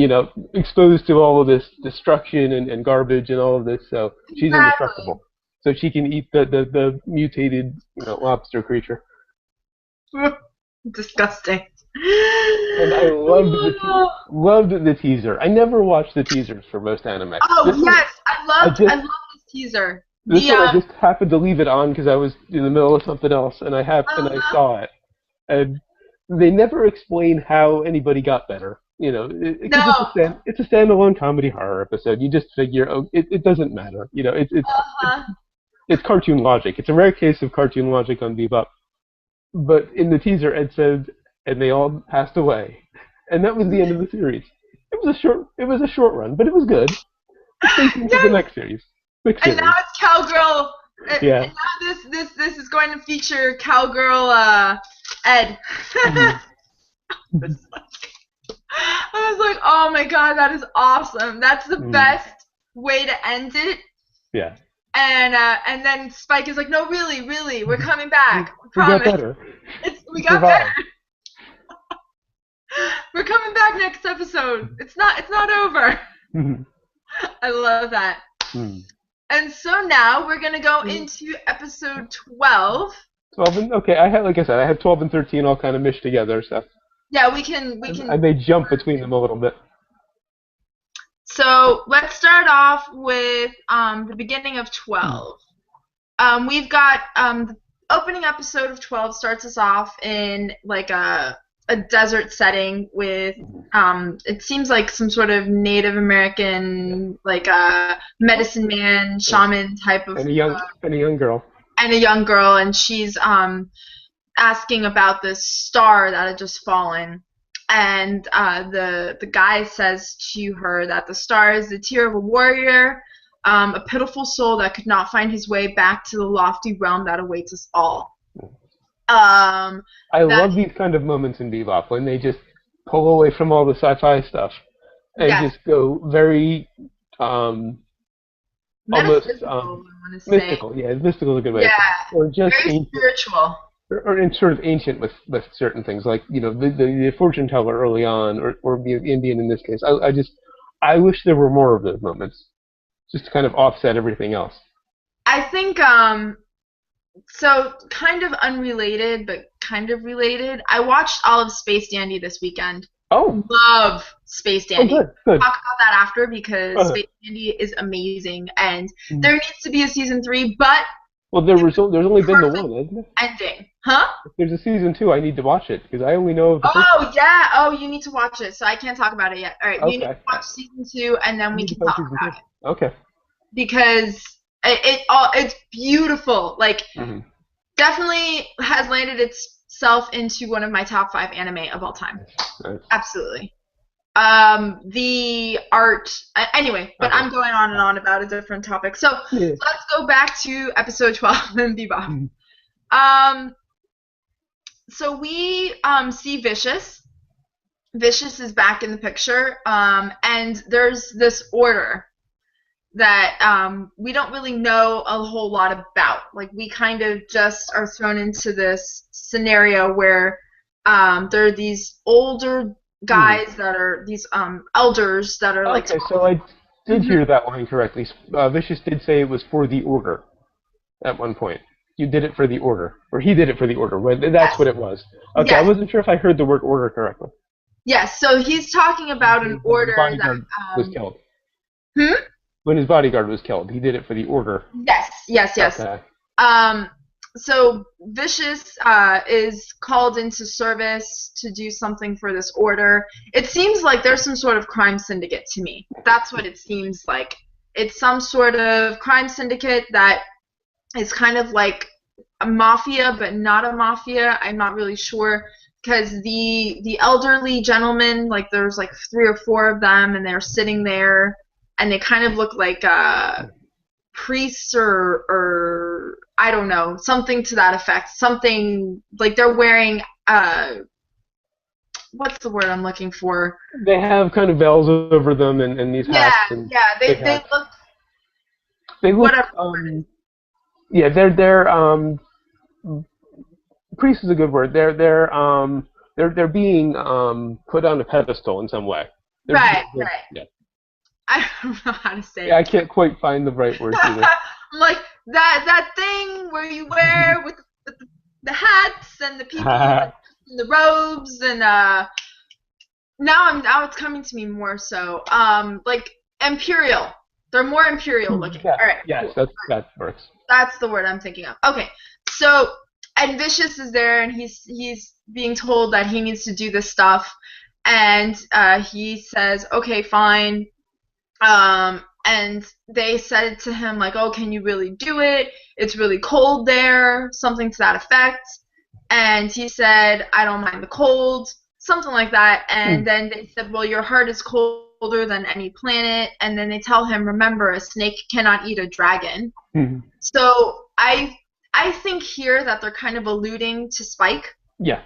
exposed to all of this destruction and garbage and all of this, so she's Exactly. indestructible. So she can eat the mutated lobster creature. Disgusting. And I loved the teaser. I never watched the teasers for most anime. Oh yes, I love this teaser. This one I just happened to leave it on because I was in the middle of something else, and I saw it, and they never explain how anybody got better. No. It's a standalone comedy horror episode. You just figure, it doesn't matter. It's cartoon logic. It's a rare case of cartoon logic on Bebop. But in the teaser, Ed said, and they all passed away, and that was the end of the series. It was a short run, but it was good. It's facing to the next series. And now it's Cowgirl. Yeah. And now this is going to feature Cowgirl Ed. I was like, oh my god, that is awesome. That's the best way to end it. Yeah. And then Spike is like, no, really, we're coming back. We promise. We got better. We got better. We're coming back next episode. It's not over. I love that. And so now we're gonna go into episode 12. 12 and okay, I have 12 and 13 all kind of meshed together, so. Yeah, we can. I may jump between them a little bit. So let's start off with the beginning of 12. We've got the opening episode of 12 starts us off in like a desert setting with it seems like some sort of Native American like medicine man shaman type of and a young girl. And a young girl, and she's asking about this star that had just fallen. And the guy says to her that the star is the tear of a warrior, a pitiful soul that could not find his way back to the lofty realm that awaits us all. I love these kind of moments in Bebop when they just pull away from all the sci-fi stuff and just go very almost mystical. Yeah, mystical is a good way. Yeah, or just very spiritual. Or in sort of ancient with certain things, like the fortune teller early on, or the Indian in this case. I wish there were more of those moments, just to kind of offset everything else. I think so kind of unrelated, but kind of related. I watched all of Space Dandy this weekend. Oh. Love Space Dandy. Oh, good. We'll talk about that after because Space Dandy is amazing, and there needs to be a season 3, but. Well, there's only been the one, isn't it? Ending. Huh? If there's a season 2, I need to watch it, because I only know of the first one. Yeah. Oh, you need to watch it, so I can't talk about it yet. All right, okay. You need to watch season 2, and then we can talk about it. Okay. Because it's beautiful. Like, definitely has landed itself into one of my top 5 anime of all time. Nice. Absolutely. The art, anyway, but I'm going on and on about a different topic. So let's go back to episode 12 in Bebop. So we see Vicious. Vicious is back in the picture, and there's this order that we don't really know a whole lot about. Like, we kind of just are thrown into this scenario where there are these older guys that are these elders that are like. Okay, so I did hear that line correctly. Vicious did say it was for the order at one point. You did it for the order, or he did it for the order. That's what it was. Okay, Yes. I wasn't sure if I heard the word order correctly. Yes, so he's talking about an order His bodyguard that. was killed. Hmm? When his bodyguard was killed, he did it for the order. Yes. Okay. So Vicious is called into service to do something for this order. It seems like there's some sort of crime syndicate to me. That's what it seems like. It's some sort of crime syndicate that is kind of like a mafia, but not a mafia. I'm not really sure. Because the elderly gentlemen, like there's like 3 or 4 of them, and they're sitting there, and they kind of look like priests or I don't know, something to that effect. Something like they're wearing what's the word I'm looking for? They have kind of veils over them and these hats. They look. They look. Whatever. Yeah, they're priest is a good word. They're being put on a pedestal in some way. Right. Yeah. I don't know how to say Yeah, it. I can't quite find the right word either. I'm like that thing where you wear with the hats and the people in the robes and now it's coming to me more so like imperial. They're more imperial looking. Yeah. All right. Yes, cool. that works. That's the word I'm thinking of. Okay, so and Vicious is there, and he's being told that he needs to do this stuff, and he says, okay, fine. And they said to him like, oh, can you really do it? It's really cold there, something to that effect. And he said, I don't mind the cold, something like that. And then they said, well, your heart is colder than any planet. And then they tell him, remember, a snake cannot eat a dragon. So I think here that they're kind of alluding to Spike. Yeah.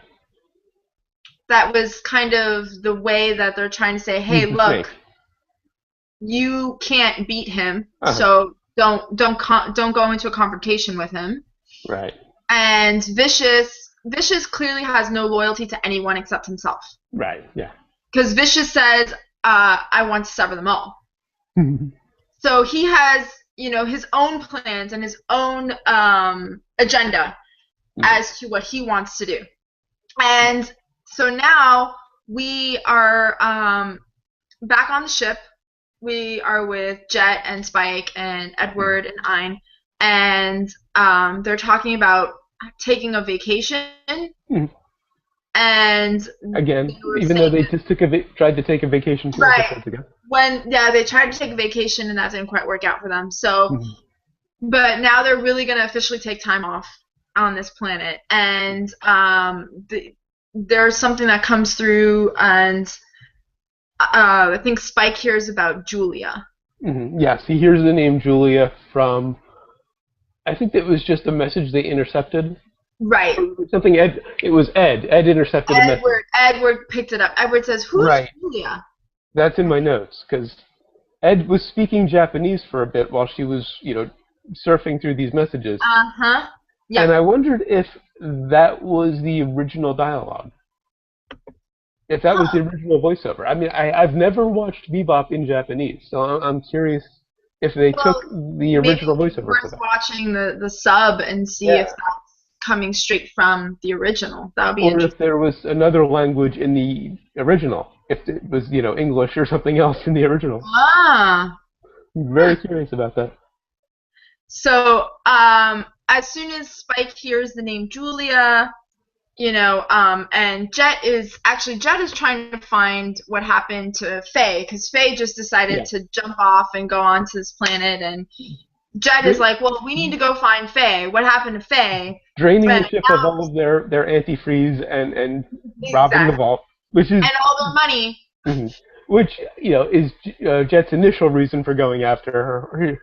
That was kind of the way that they're trying to say, hey, look. Snake. You can't beat him, so don't go into a confrontation with him. Right. And Vicious clearly has no loyalty to anyone except himself. Right. Yeah. Because Vicious says, "I want to sever them all." So he has, his own plans and his own agenda as to what he wants to do. And so now we are back on the ship. We are with Jet and Spike and Edward and Ein, and they're talking about taking a vacation. And again, even though they just tried to take a vacation 2 episodes ago. They tried to take a vacation and that didn't quite work out for them. So, but now they're really going to officially take time off on this planet, and there's something that comes through and. I think Spike hears about Julia. Yes, he hears the name Julia from. I think it was just a message they intercepted. Right. Something Ed. It was Ed. Ed intercepted a message. Edward picked it up. Edward says, "Who's Julia?" That's in my notes because Ed was speaking Japanese for a bit while she was, surfing through these messages. Yeah. And I wondered if that was the original dialogue. If that was the original voiceover. I mean, I've never watched Bebop in Japanese, so I'm curious if they took the original voiceover for that. Watching the sub and see if that's coming straight from the original. That would be interesting. Or if there was another language in the original. If it was, English or something else in the original. I'm very curious about that. So, as soon as Spike hears the name Julia... and Jet is trying to find what happened to Faye, because Faye just decided to jump off and go on to this planet, and Jet is like, well, we need to go find Faye. What happened to Faye? Draining the ship of all of their antifreeze and robbing the vault, which is... And all their money. Which, is Jet's initial reason for going after her.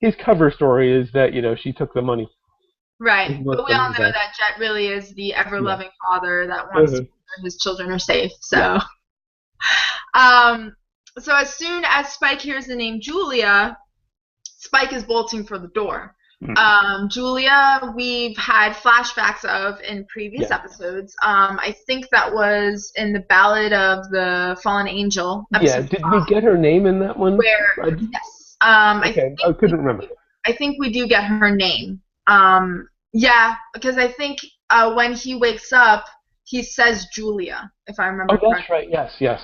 His cover story is that, she took the money. Right, but we all know that Jet really is the ever-loving father that wants to make sure his children are safe. So, so as soon as Spike hears the name Julia, Spike is bolting for the door. Julia, we've had flashbacks of in previous Yeah. episodes. I think that was in the Ballad of the Fallen Angel Yeah, episode did we get her name in that one? where I- yes, okay, I couldn't remember. I think we do get her name. Yeah, because I think when he wakes up, he says Julia, if I remember Oh, correctly. that's right. Yes, yes.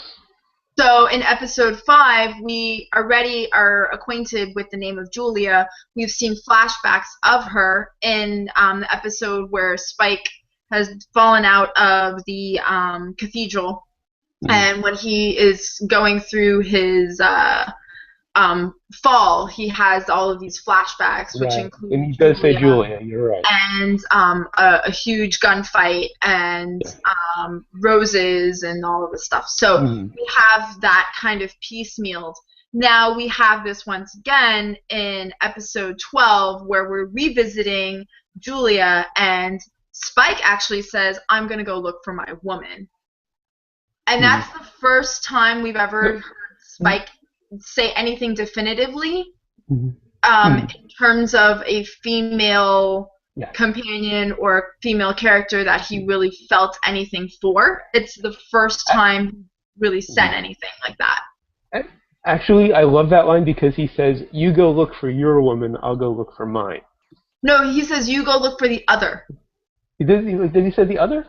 So in episode 5, we already are acquainted with the name of Julia. We've seen flashbacks of her in the episode where Spike has fallen out of the cathedral, and when he is going through his fall, he has all of these flashbacks, which Right. include And he does say Julia. You're right. and a huge gunfight and roses and all of this stuff. So we have that kind of piecemealed. Now we have this once again in episode 12 where we're revisiting Julia and Spike actually says, I'm going to go look for my woman. And that's the first time we've ever heard Spike say anything definitively in terms of a female companion or female character that he really felt anything for. It's the first time he really said anything like that. Actually, I love that line because he says, you go look for your woman, I'll go look for mine. No, he says, you go look for the other. Did he say the other?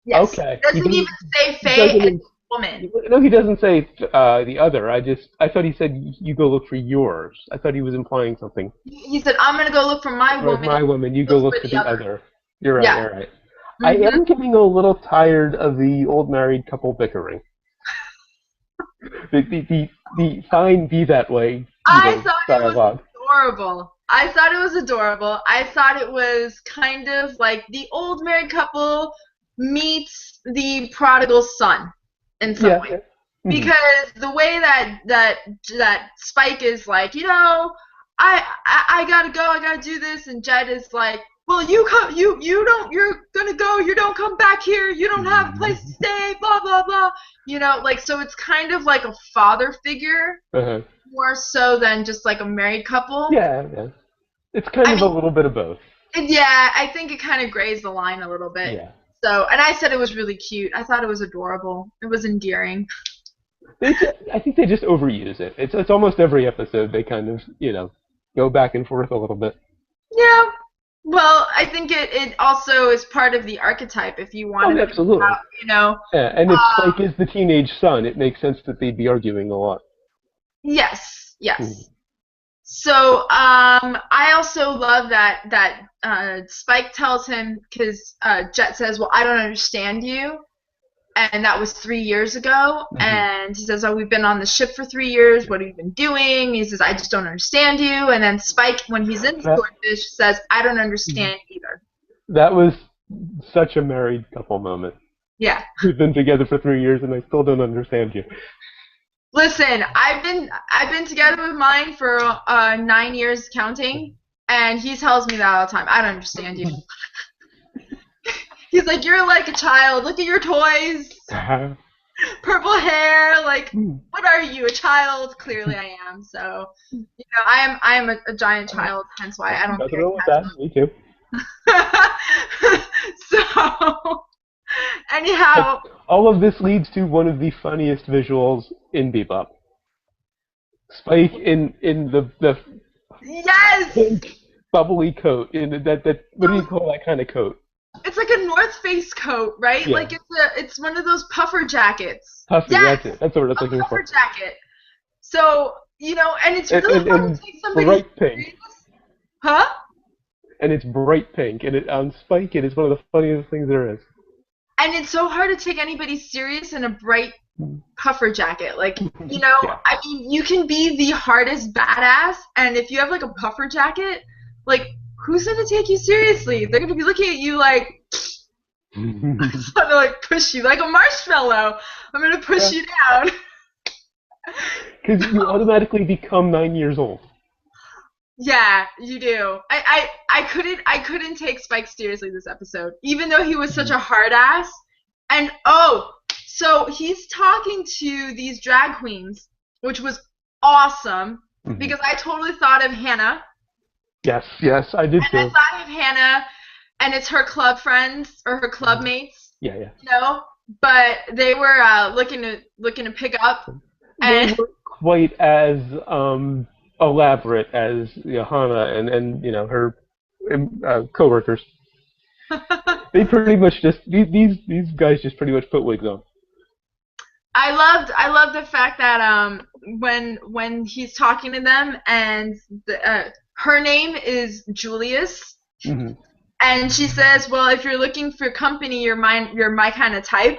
Yes. Okay. He doesn't even say Faye and woman. No, he doesn't say the other. I thought he said you go look for yours. I thought he was implying something. He said, I'm going to go look for my woman. My woman, you go look for the other. You're right, Yeah. you're right. I am getting a little tired of the old married couple bickering. the fine be that way dialogue. Adorable. I thought it was adorable. I thought it was kind of like the old married couple meets the prodigal son in some way. Because the way that Spike is like, I gotta go, I gotta do this, and Jed is like, well, you're gonna go, you don't come back here, you don't have a place to stay, blah blah blah. So it's kind of like a father figure more so than just like a married couple. Yeah. It's kind of a little bit of both. Yeah, I think it kind of grays the line a little bit. Yeah. So, and I said it was really cute. I thought it was adorable. It was endearing. I think they just overuse it. It's almost every episode they kind of, go back and forth a little bit. Yeah. Well, I think it also is part of the archetype if you want to absolutely. Out, Yeah, and if Spike is the teenage son, it makes sense that they'd be arguing a lot. Yes. So, I also love that Spike tells him, because Jet says, well, I don't understand you. And that was 3 years ago. And he says, oh, we've been on the ship for 3 years. What have you been doing? He says, I just don't understand you. And then Spike, when he's in Swordfish, says, I don't understand either. That was such a married couple moment. Yeah. We've been together for 3 years and I still don't understand you. Listen, I've been together with mine for 9 years counting, and he tells me that all the time. I don't understand you. He's like, you're like a child. Look at your toys. Purple hair. Like, what are you, a child? Clearly I am. So, I am a giant child, hence why I don't Nothing wrong with that. Me too. So, anyhow. All of this leads to one of the funniest visuals in Bebop. Spike in the yes! pink bubbly coat. In that what do you call that kind of coat? It's like a North Face coat, right? Yeah. Like it's one of those puffer jackets. Puffy, yes! that's it. That's what I was looking for. Puffer jacket. So, and it's really hard to take somebody bright pink. Huh? And it's bright pink, and on Spike, it is one of the funniest things there is. And it's so hard to take anybody serious in a bright puffer jacket. Like, Yeah. I mean, you can be the hardest badass, and if you have like a puffer jacket, like, who's gonna take you seriously? They're gonna be looking at you like, I'm gonna like push you like a marshmallow. I'm gonna push you down. Because you automatically become 9 years old. Yeah, you do. I couldn't take Spike seriously this episode, even though he was such a hard ass. And so he's talking to these drag queens, which was awesome because I totally thought of Hannah Yes, I did And too. I thought of Hannah, and it's her club friends or her club mates, Yeah. you know. But they were looking to pick up, They and weren't quite as elaborate as Hannah and her coworkers. They pretty much just these guys just pretty much put wigs on. I loved the fact that when he's talking to them and her name is Julius, Hmm. and she says, well, if you're looking for company, you're my kind of type.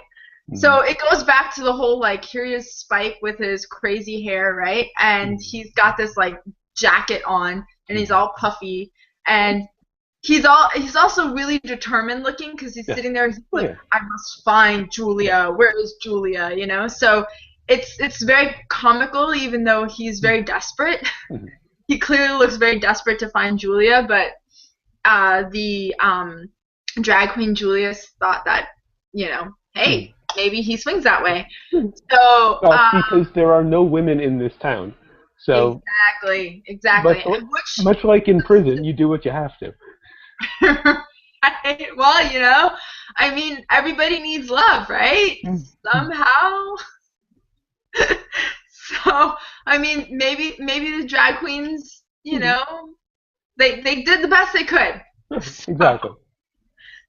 So it goes back to the whole like, here's Spike with his crazy hair, right? And he's got this like jacket on, and he's all puffy, and he's also really determined looking because he's sitting there. He's like, I must find Julia. Where is Julia? You know. So it's very comical, even though he's very desperate. He clearly looks very desperate to find Julia, but the drag queen Julius thought that, hey, maybe he swings that way. So because there are no women in this town, so exactly. Much like in prison, you do what you have to. Right? Well, I mean, everybody needs love, right? Somehow. So, I mean, maybe the drag queens, they did the best they could. Exactly.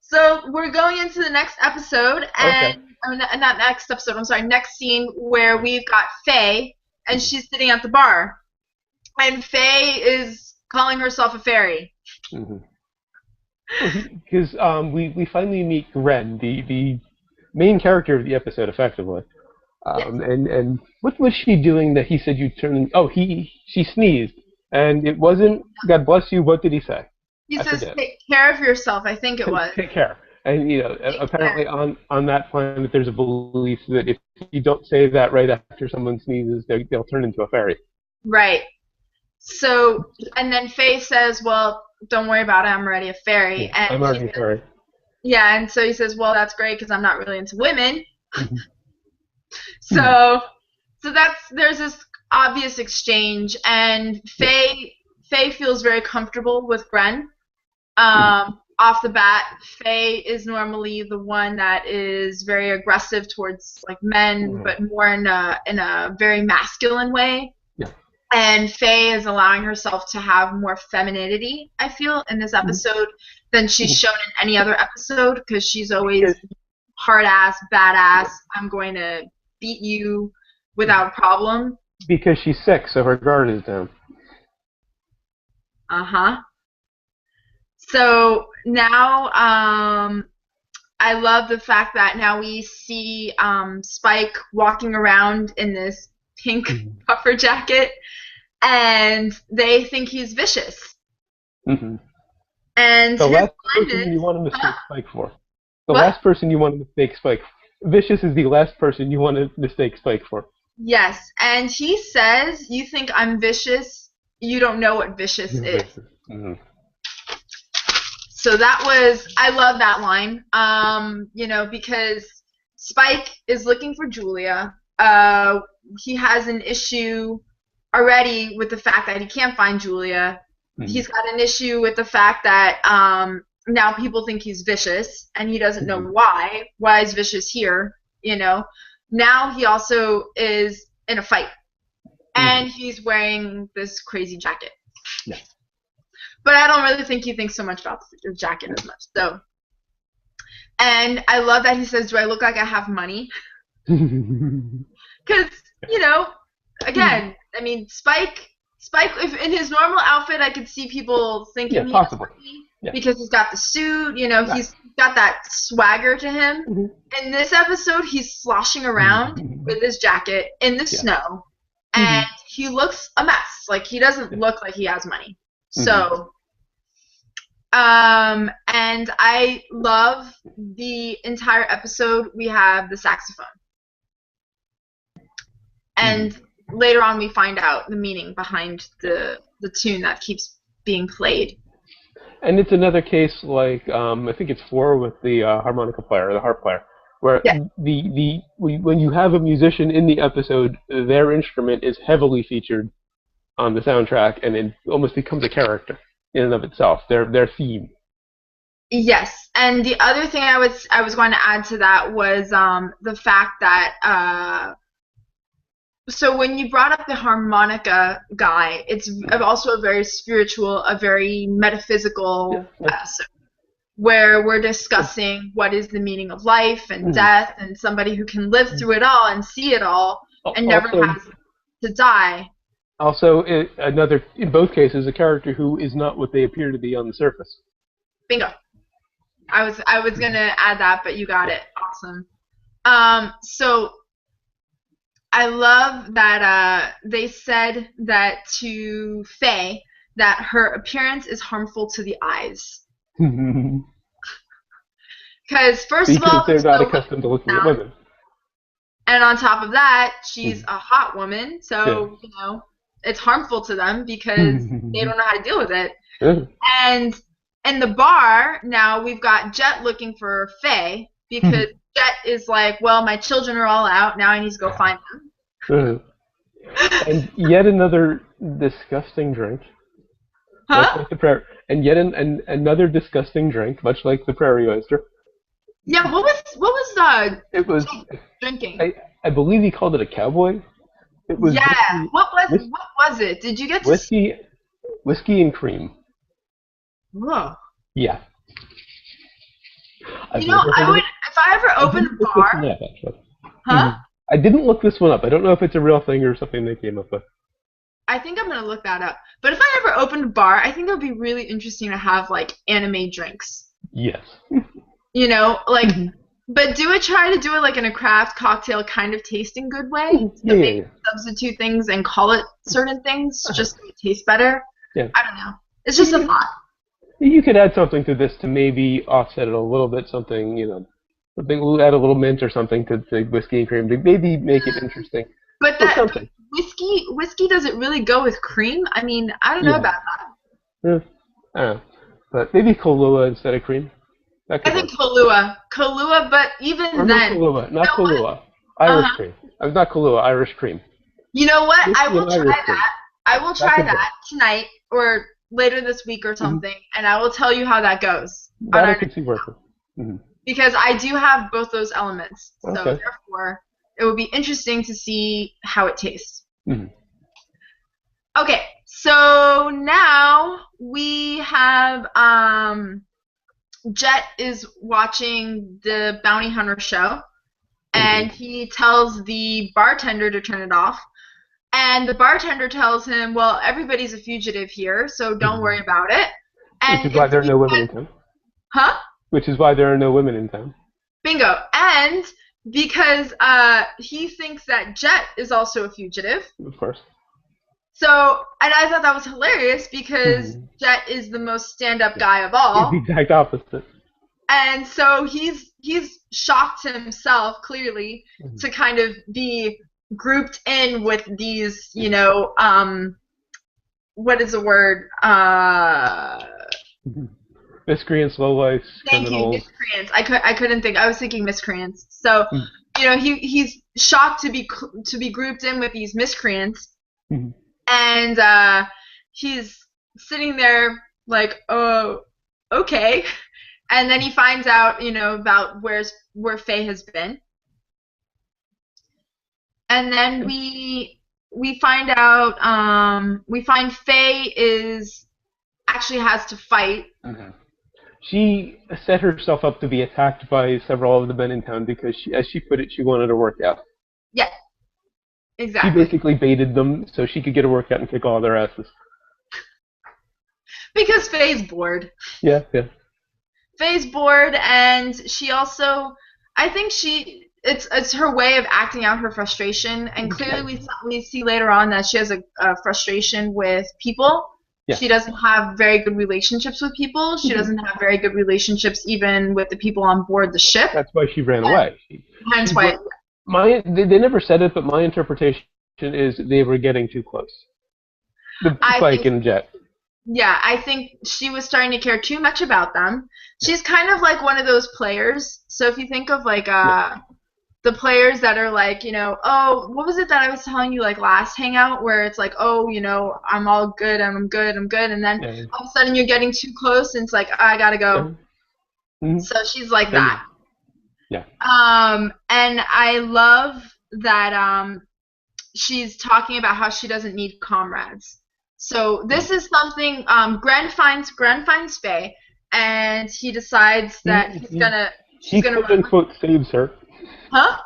So we're going into the next episode, and not next episode. I'm sorry, next scene where we've got Faye, and she's sitting at the bar, and Faye is calling herself a fairy. Because we finally meet Ren, the main character of the episode, effectively. And what was she doing that he said you turned? Oh, she sneezed, and it wasn't God bless you. What did he say? He says, "Take care of yourself." I think it was. Take care. And apparently on that planet, there's a belief that if you don't say that right after someone sneezes, they'll turn into a fairy. Right. So, and then Faye says, "Well, don't worry about it. I'm already a fairy." Yeah, I'm already a fairy. Yeah, and so he says, "Well, that's great because I'm not really into women." So there's this obvious exchange, and Faye feels very comfortable with Gren. Off the bat, Faye is normally the one that is very aggressive towards like men, but more in a very masculine way. Yeah. And Faye is allowing herself to have more femininity, I feel, in this episode than she's shown in any other episode, because she's always hard ass, badass. I'm going to beat you without problem. Because she's sick, so her guard is down. So now, I love the fact that now we see Spike walking around in this pink puffer jacket, and they think he's vicious. And the last person you want to mistake Spike for. Last person you want to mistake Spike for. Vicious is the last person you want to mistake Spike for. Yes, and he says, "You think I'm vicious? You don't know what vicious is." So I love that line, because Spike is looking for Julia. He has an issue already with the fact that he can't find Julia. He's got an issue with the fact that now people think he's vicious, and he doesn't know why. Why is vicious here? Now he also is in a fight, and he's wearing this crazy jacket. Yeah. But I don't really think he thinks so much about the jacket as much. So, and I love that he says, "Do I look like I have money?" Because again, I mean, Spike, if in his normal outfit, I could see people thinking he has money because he's got the suit. He's got that swagger to him. In this episode, he's sloshing around with his jacket in the snow, and he looks a mess. Like, he doesn't look like he has money. So, and I love the entire episode. We have the saxophone. And later on we find out the meaning behind the tune that keeps being played. And it's another case like, I think it's 4 with the harmonica player, or the harp player, where when you have a musician in the episode, their instrument is heavily featured on the soundtrack, and it almost becomes a character. in and of itself. Their theme. Yes, and the other thing I was going to add to that was the fact that so when you brought up the harmonica guy, it's also a very spiritual, a very metaphysical episode where we're discussing what is the meaning of life and death, and somebody who can live through it all and see it all and never has to die. Also, in both cases, a character who is not what they appear to be on the surface. Bingo. I was gonna add that, but you got it. Awesome. So I love that they said that to Faye that her appearance is harmful to the eyes. Because first of all, they're not accustomed to looking at women. And on top of that, she's a hot woman, so you know it's harmful to them because they don't know how to deal with it. And in the bar now, we've got Jet looking for Faye because Jet is like, well, my children are all out. Now I need to go find them. And yet another disgusting drink. Huh? Like and yet another disgusting drink, much like the Prairie Oyster. Yeah, what was it was drinking? I believe he called it a cowboy. It was what was it? Did you get to whiskey and cream? Whoa. Yeah. You know, if I ever opened a bar. Huh? I didn't look this one up. I don't know if it's a real thing or something they came up with. I think I'm gonna look that up. But if I ever opened a bar, I think it would be really interesting to have like anime drinks. Yes. You know, like, but try to do it like in a craft cocktail kind of tasting good way. Maybe substitute things and call it certain things just to taste better. Yeah. I don't know. It's just a thought. You could add something to this to maybe offset it a little bit. Something, we'll add a little mint or something to the whiskey and cream to maybe make it interesting. But whiskey does it really go with cream? I mean, I don't know about that. I don't know. But maybe Kahlua instead of cream. I think Kahlua, but even then. Not Kahlua. Irish cream. Not Kahlua, Irish cream. You know what? I will try that. I will try that tonight or later this week or something, and I will tell you how that goes. That I can see working. Because I do have both those elements, so therefore it would be interesting to see how it tastes. Okay, so now we have Jet is watching the Bounty Hunter show, and he tells the bartender to turn it off. And the bartender tells him, well, everybody's a fugitive here, so don't worry about it. And which is why there are no women in town. Huh? Which is why there are no women in town. Bingo. And because he thinks that Jet is also a fugitive. Of course. So, and I thought that was hilarious because Jet is the most stand-up guy of all. He's the exact opposite. And so he's shocked himself, clearly, to kind of be grouped in with these, what is the word? Miscreants, lowlifes, criminals. Thank you, miscreants. I couldn't think. I was thinking miscreants. So, he's shocked to be grouped in with these miscreants, and he's sitting there like, oh, okay, and then he finds out, about where Faye has been. And then we find out we find Faye actually has to fight. She set herself up to be attacked by several of the men in town because, as she put it, she wanted a workout. Yeah, exactly. She basically baited them so she could get a workout and kick all their asses. Because Faye's bored. Yeah. Faye's bored, and she also, I think it's her way of acting out her frustration, and clearly we see later on that she has a frustration with people. Yeah. She doesn't have very good relationships with people. She doesn't have very good relationships even with the people on board the ship. That's why she ran away. Hence why. They never said it, but my interpretation is they were getting too close. Spike and Jet. Yeah, I think she was starting to care too much about them. She's kind of like one of those players. So if you think of like the players that are like, oh, what was it that I was telling you like last Hangout where it's like, oh, I'm all good, I'm good, and then all of a sudden you're getting too close and it's like, I gotta go. Mm-hmm. So she's like that. Yeah. And I love that she's talking about how she doesn't need comrades. So this is something Gren finds Faye, and he decides that she's gonna quote unquote saves her. Huh?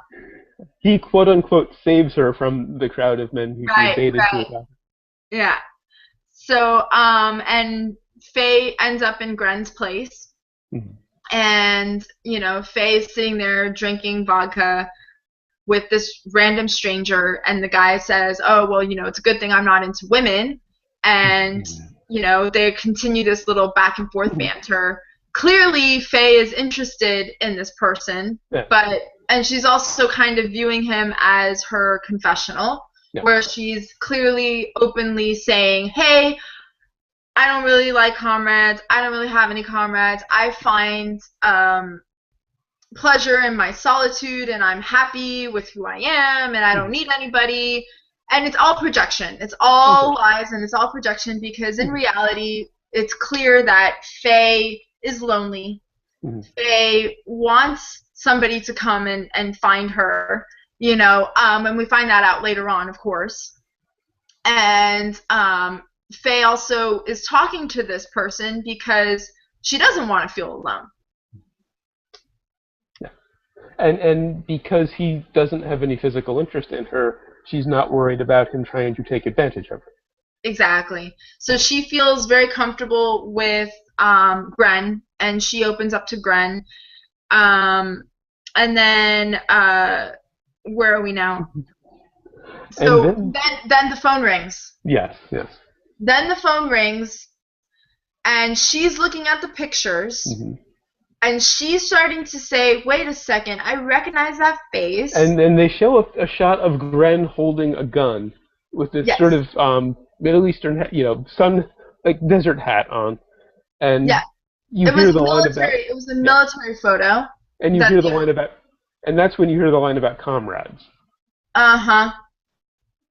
He quote unquote saves her from the crowd of men who she baited to attack. Yeah. So and Faye ends up in Gren's place. Mm-hmm. And, Faye's sitting there drinking vodka with this random stranger, and the guy says, oh, well, it's a good thing I'm not into women. And, they continue this little back and forth banter. Clearly, Faye is interested in this person, and she's also kind of viewing him as her confessional, where she's clearly openly saying, hey, I don't really like comrades. I don't really have any comrades. I find pleasure in my solitude, and I'm happy with who I am, and I don't need anybody. And it's all projection. It's all lies, and it's all projection, because in reality, it's clear that Faye is lonely. Faye wants somebody to come and find her, and we find that out later on, of course. And Faye also is talking to this person because she doesn't want to feel alone. Yeah. And because he doesn't have any physical interest in her, she's not worried about him trying to take advantage of her. Exactly. So she feels very comfortable with Gren, and she opens up to Gren. And then, where are we now? So then the phone rings. Yes. Then the phone rings, and she's looking at the pictures, and she's starting to say, wait a second, I recognize that face. And then they show a shot of Gren holding a gun with this sort of Middle Eastern, sun, like desert hat on. And you hear the line about... It was a military photo. And you hear the line about... And that's when you hear the line about comrades. Uh-huh.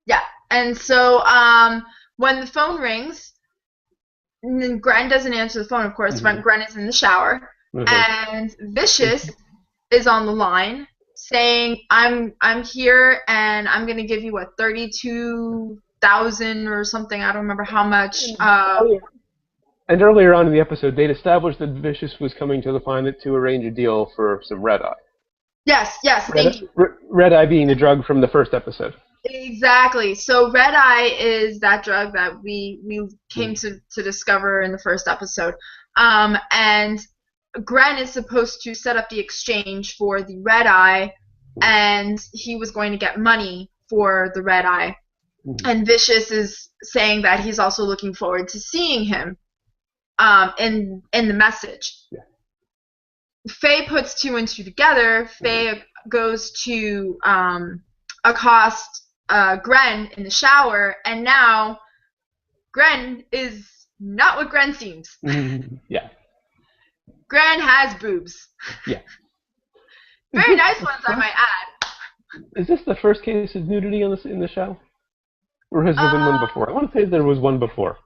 Yeah. And so, when the phone rings, and Gren doesn't answer the phone, of course. Gren is in the shower, and Vicious is on the line saying, "I'm here, and I'm gonna give you 32,000 or something. I don't remember how much." And earlier on in the episode, they'd established that Vicious was coming to the planet to arrange a deal for some red eye. Yes. Thank you. Red eye being the drug from the first episode. Exactly. So red eye is that drug that we came to discover in the first episode. And Gren is supposed to set up the exchange for the red eye, and he was going to get money for the red eye. And Vicious is saying that he's also looking forward to seeing him in the message. Yeah. Faye puts two and two together. Faye goes to accost Gren in the shower, and now Gren is not what Gren seems. Yeah. Gren has boobs. Yeah. Very nice ones, I might add. Is this the first case of nudity in the show? Or has there been one before? I want to say there was one before.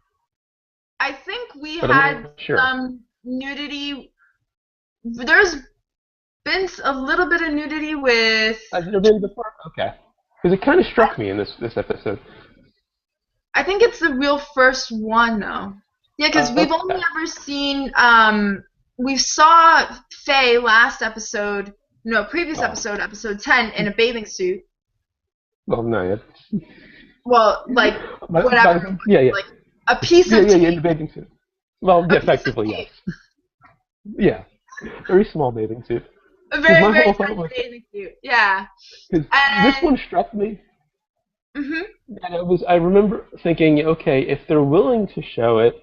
I think we had some nudity. There's been a little bit of nudity with... Has there been before? Okay. Because it kind of struck me in this episode. I think it's the real first one, though. Yeah, because we've only ever seen... we saw Faye previous episode, episode 10, in a bathing suit. Well, no, yet. Well, like, whatever. Yeah. Like, a piece of tape. Yeah, in a bathing suit. Well, effectively, yes. Yeah. Very small bathing suit. A very tiny bathing suit, yeah. Because this one struck me. And I remember thinking, okay, if they're willing to show it,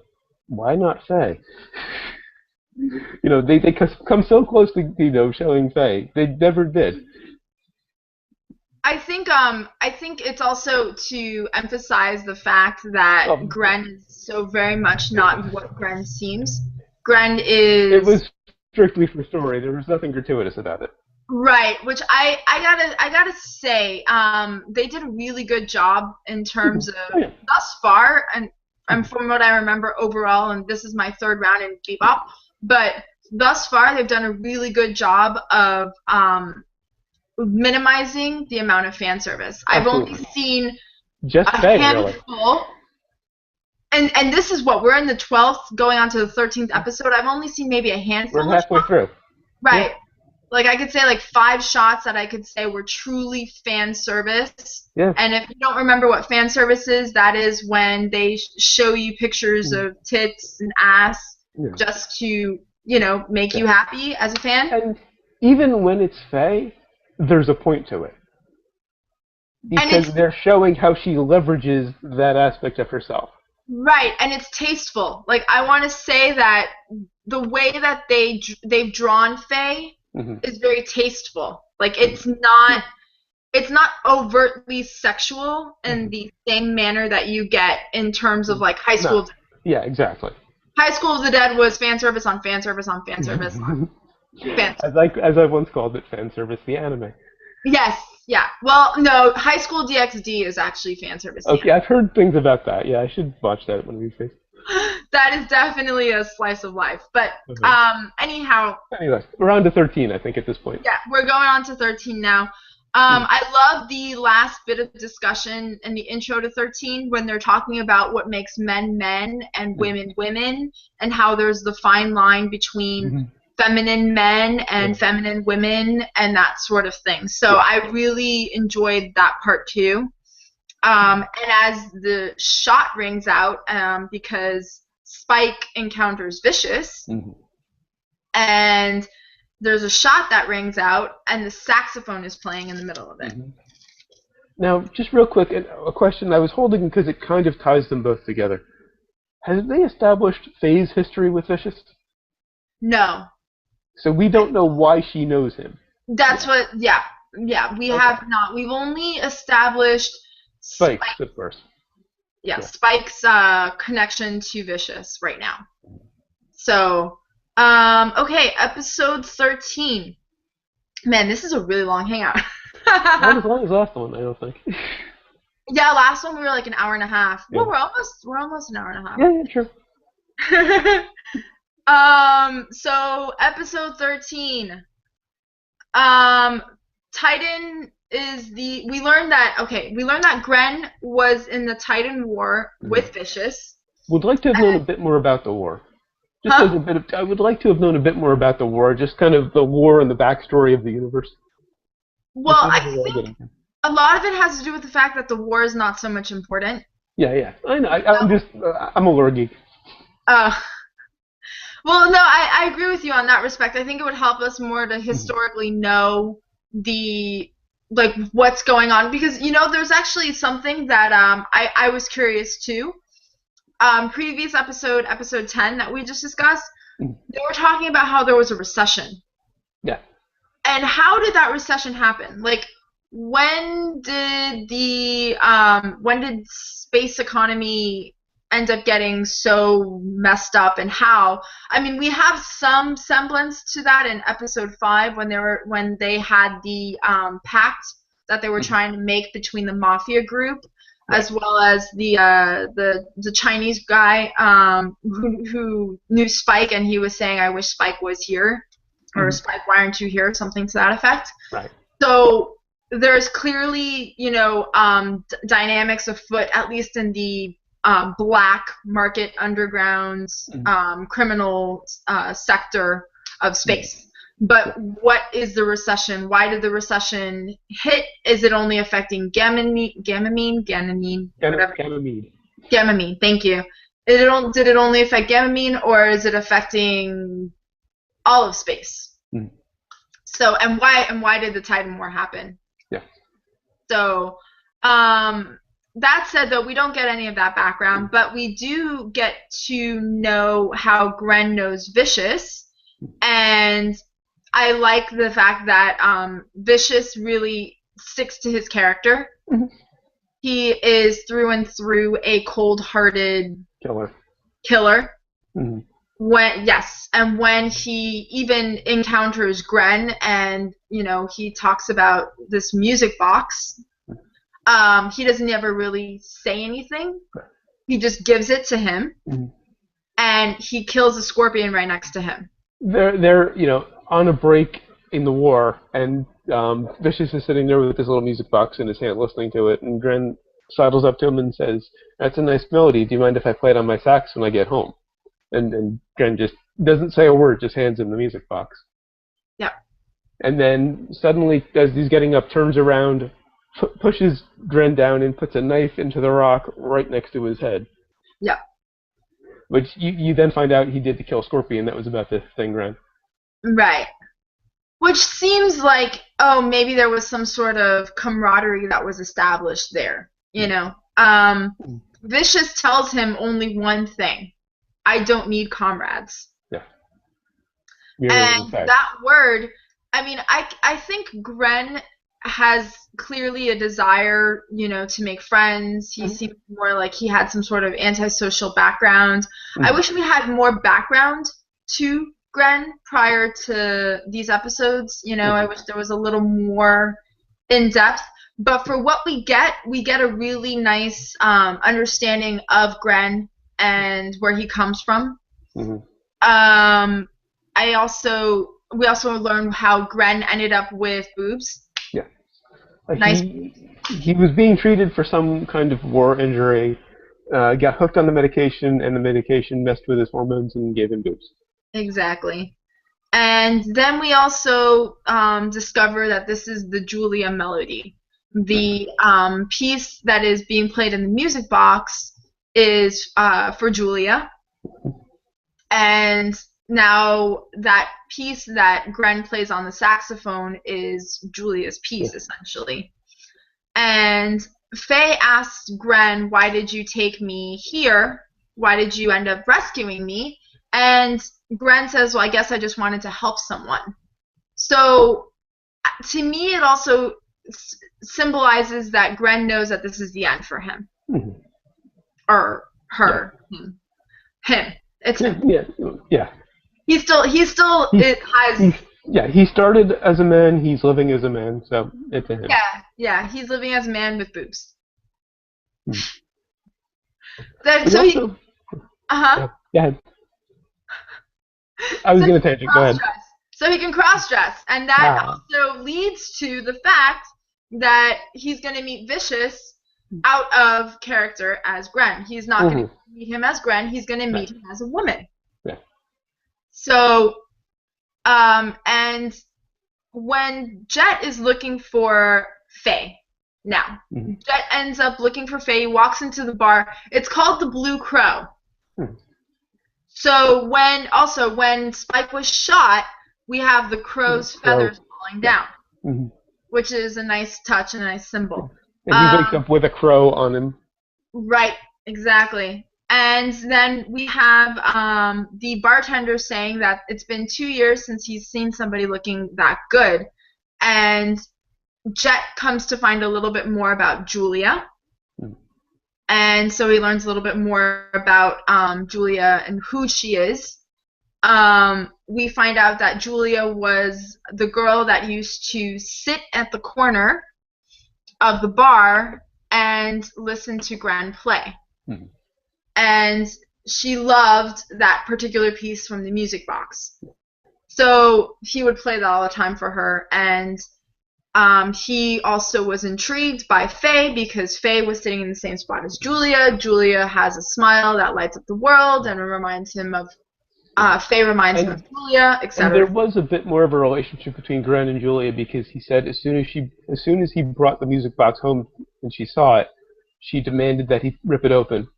why not Faye? They come so close to showing Faye. They never did. I think it's also to emphasize the fact that Gren is so very much not what Gren seems. Gren is... It was strictly for story. There was nothing gratuitous about it. Right, which I gotta say, they did a really good job in terms of Oh, yeah. thus far, and from what I remember overall, and this is my third round in Bebop, but thus far they've done a really good job of minimizing the amount of fan service. I've only Absolutely. seen Just a Faye, really. handful, and this is what we're in the 12th, going on to the 13th episode. I've only seen maybe a handful. We're halfway through. Right. Yeah. Like, I could say, like, 5 shots that I could say were truly fan service. Yeah. And if you don't remember what fan service is, that is when they show you pictures of tits and ass just to, make you happy as a fan. And even when it's Faye, there's a point to it. Because they're showing how she leverages that aspect of herself. Right, and it's tasteful. Like, I want to say that the way that they've drawn Faye is very tasteful. Like, it's not overtly sexual in the same manner that you get in terms of, like, High School. Yeah, exactly. High School of the Dead was fan service on fan service on fan service on fan service. As I once called it, fan service, the anime. Yes, yeah. Well, no, High School DxD is actually fan service. Okay, I've heard things about that. Yeah, I should watch that one of these days. That is definitely a slice of life. But anyhow. Anyway, we're on to 13, I think, at this point. Yeah, we're going on to 13 now. I love the last bit of discussion in the intro to 13 when they're talking about what makes men men and women women, and how there's the fine line between feminine men and feminine women and that sort of thing. So I really enjoyed that part too. And as the shot rings out, because Spike encounters Vicious, and there's a shot that rings out, and the saxophone is playing in the middle of it. Now, just real quick, a question I was holding because it kind of ties them both together. Have they established Faye's history with Vicious? No. So we don't know why she knows him. That's what, we have not. We've only established Spike's, of course. Yeah, Spike's connection to Vicious right now. So, okay, episode 13. Man, this is a really long hangout. Not as long as last one, I don't think. Yeah, last one we were like an hour and a half. Yeah. Well, we're almost an hour and a half. Yeah, sure. So episode 13. Titan is we learned that Gren was in the Titan War with Vicious. Would like to have known a bit more about the war. Just as a bit of, I would like to have known a bit more about the war, just kind of the war and the backstory of the universe. Well, I think a lot of it has to do with the fact that the war is not so much important. Yeah. I know. I'm a lore geek. Well, no, I agree with you on that respect. I think it would help us more to historically know what's going on, because there's actually something that I was curious too. Previous episode 10 that we just discussed, they were talking about how there was a recession. Yeah. And how did that recession happen? Like, when did space economy end up getting so messed up, and how? I mean, we have some semblance to that in episode 5 when they had the pact that they were trying to make between the mafia group as well as the Chinese guy who knew Spike, and he was saying, "I wish Spike was here," or "Spike, why aren't you here?" Something to that effect. Right. So there's clearly, dynamics afoot, at least in the black market underground criminal sector of space. But what is the recession? Why did the recession hit? Is it only affecting Gamamine? Thank you. Did it only affect Gamamine, or is it affecting all of space? So, and why did the Titan War happen? Yeah. So, that said, though, we don't get any of that background, but we do get to know how Gren knows Vicious, and I like the fact that Vicious really sticks to his character. He is through and through a cold-hearted killer. when he even encounters Gren, and he talks about this music box, he doesn't ever really say anything. He just gives it to him, and he kills a scorpion right next to him. They're on a break in the war, and Vicious is sitting there with this little music box in his hand, listening to it, and Gren sidles up to him and says, "That's a nice melody. Do you mind if I play it on my sax when I get home?" And Gren just doesn't say a word, just hands him the music box. Yep. And then suddenly, as he's getting up, turns around, pushes Gren down, and puts a knife into the rock right next to his head. Yep. Which you then find out he did to kill Scorpion. That was about the thing, Gren. Right. Which seems like, maybe there was some sort of camaraderie that was established there. Vicious tells him only one thing: I don't need comrades. Yeah. And that word, I think Gren has clearly a desire, to make friends. He seems more like he had some sort of antisocial background. I wish we had more background to Gren prior to these episodes. I wish there was a little more in depth. But for what we get a really nice understanding of Gren and where he comes from. Mm-hmm. We also learn how Gren ended up with boobs. Yeah. Nice. He was being treated for some kind of war injury, got hooked on the medication, and the medication messed with his hormones and gave him boobs. Exactly. And then we also discover that this is the Julia melody. The piece that is being played in the music box is for Julia. And now that piece that Gren plays on the saxophone is Julia's piece, essentially. And Faye asked Gren, "Why did you take me here? Why did you end up rescuing me?" And Gren says, "Well, I guess I just wanted to help someone." So to me, it also symbolizes that Gren knows that this is the end for him. Mm-hmm. Or her. Yeah. Him. It's him. Yeah. He started as a man, he's living as a man, so it's a him. Yeah, he's living as a man with boobs. Hmm. Yeah, go ahead. I was going to tangent. Go ahead. So he can cross-dress, and that also leads to the fact that he's going to meet Vicious out of character as Gren. He's not going to meet him as Gren. He's going to meet him as a woman. Yeah. So, and when Jet is looking for Faye, Jet ends up looking for Faye. He walks into the bar. It's called the Blue Crow. So when Spike was shot, we have the crow's feathers falling down, which is a nice touch and a nice symbol. And he wakes up with a crow on him. Right, exactly. And then we have the bartender saying that it's been 2 years since he's seen somebody looking that good. And Jet comes to find a little bit more about Julia. And so he learns a little bit more about Julia and who she is. We find out that Julia was the girl that used to sit at the corner of the bar and listen to Gren play. And she loved that particular piece from the music box. So he would play that all the time for her. And he also was intrigued by Faye because Faye was sitting in the same spot as Julia. Julia has a smile that lights up the world and reminds him of Faye reminds him of Julia, etc. And there was a bit more of a relationship between Gren and Julia because he said as soon as he brought the music box home and she saw it, she demanded that he rip it open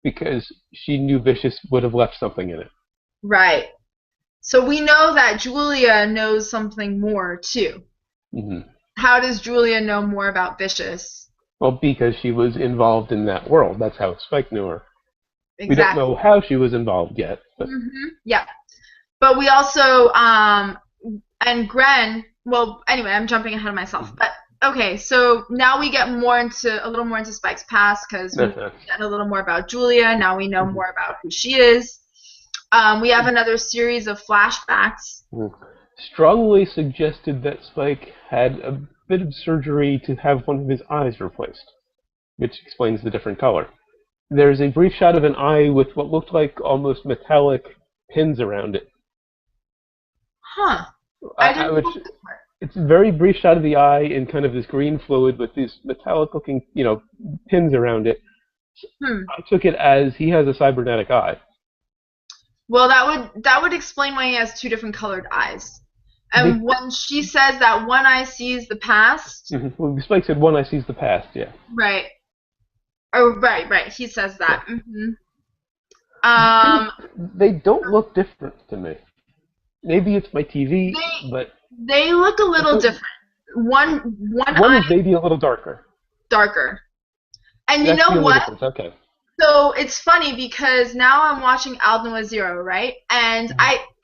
because she knew Vicious would have left something in it. Right. So we know that Julia knows something more too. How does Julia know more about Vicious? Well, because she was involved in that world. That's how Spike knew her. Exactly. We don't know how she was involved yet. But. Yeah. But we also, and Gren, well, anyway, I'm jumping ahead of myself. But, okay, so now we get a little more into Spike's past because we get a little more about Julia. Now we know more about who she is. We have another series of flashbacks. Strongly suggested that Spike had a bit of surgery to have one of his eyes replaced, which explains the different color. There's a brief shot of an eye with what looked like almost metallic pins around it. Huh. I didn't know that part. It's a very brief shot of the eye in kind of this green fluid with these metallic-looking, pins around it. I took it as he has a cybernetic eye. Well, that would explain why he has two different colored eyes. And when she says that one eye sees the past... Well, Spike said one eye sees the past, yeah. Right. Oh, right. He says that. Yeah. They don't look different to me. Maybe it's my TV, but... They look a little different. One eye is maybe a little darker. Darker. And you know what? Okay. So it's funny because now I'm watching Al Noah Zero, right? And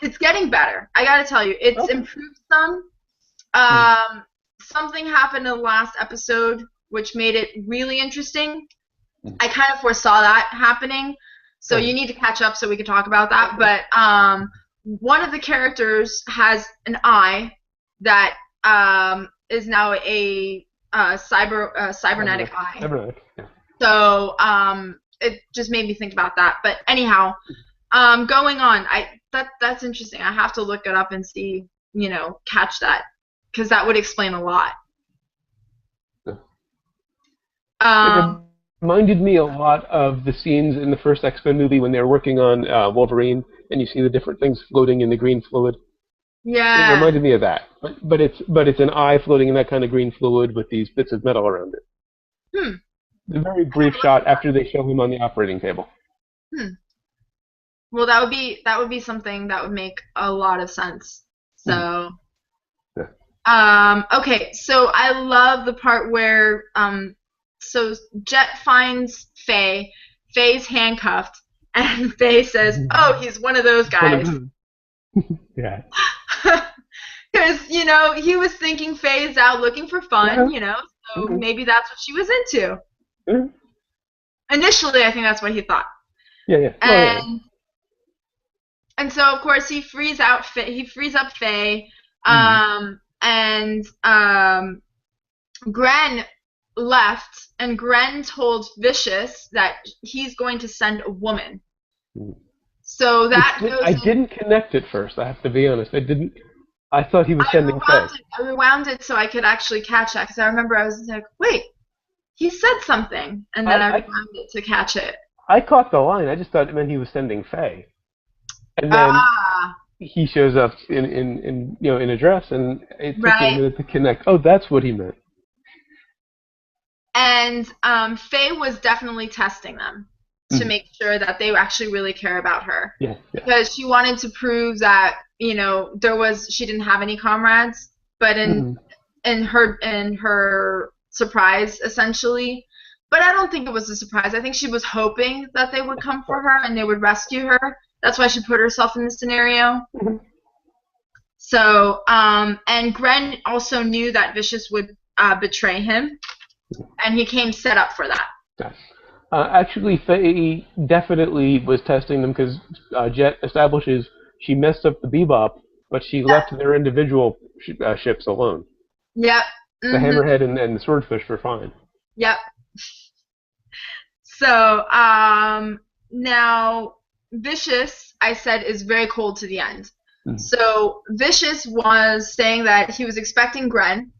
it's getting better. I gotta tell you, it's improved some. Something happened in the last episode which made it really interesting. I kind of foresaw that happening, so you need to catch up so we can talk about that. But one of the characters has an eye that is now a cybernetic eye. Cybernetic, yeah. So it just made me think about that. But anyhow, going on, that's interesting. I have to look it up and see, catch that, because that would explain a lot. It reminded me a lot of the scenes in the first X-Men movie when they were working on Wolverine, and you see the different things floating in the green fluid. Yeah. It reminded me of that, but it's an eye floating in that kind of green fluid with these bits of metal around it. A very brief shot after they show him on the operating table. Well, that would be something that would make a lot of sense. So. Okay, so I love the part where so Jet finds Faye. Faye's handcuffed, and Faye says, "Oh, he's one of those guys." Yeah. Because, he was thinking Faye's out looking for fun, so maybe that's what she was into. Initially, I think that's what he thought. Yeah. And so, of course, he frees up Faye, and Gren left, and Gren told Vicious that he's going to send a woman. So that I didn't connect at first, I have to be honest. I thought he was sending Faye. I rewound it so I could actually catch that, because I remember I was like, wait, he said something, and then I rewound it to catch it. I caught the line. I just thought it meant he was sending Faye. And then he shows up in a dress, and it took me a minute to connect. Oh, that's what he meant. And Faye was definitely testing them to make sure that they actually really care about her. Yeah. Because she wanted to prove that, she didn't have any comrades, but in her surprise, essentially. But I don't think it was a surprise. I think she was hoping that they would come for her and they would rescue her. That's why she put herself in this scenario. So, and Gren also knew that Vicious would betray him, and he came set up for that. Actually, Faye definitely was testing them because Jet establishes she messed up the Bebop, but she left their individual ships alone. Yep. The Hammerhead and the Swordfish were fine. Yep. So, now, Vicious, I said, is very cold to the end. So, Vicious was saying that he was expecting Gren.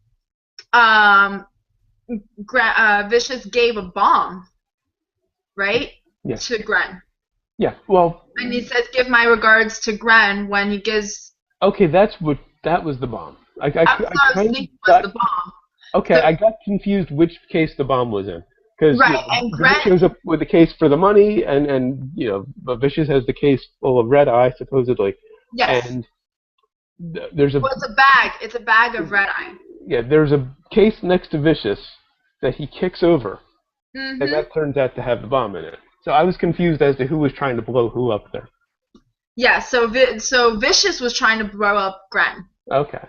Vicious gave a bomb, right? Yes. To Gren. Yeah, well... And he says, give my regards to Gren when he gives... Okay, that was the bomb. I the bomb. Okay, I got confused which case the bomb was in. Because and Gren shows up with the case for the money, and Vicious has the case full of red eye, supposedly. Yes. And there's a... Well, it's a bag. It's a bag of red eye. Yeah, there's a case next to Vicious that he kicks over, and that turns out to have the bomb in it. So I was confused as to who was trying to blow who up there. Yeah, so Vicious was trying to blow up Gren. Okay.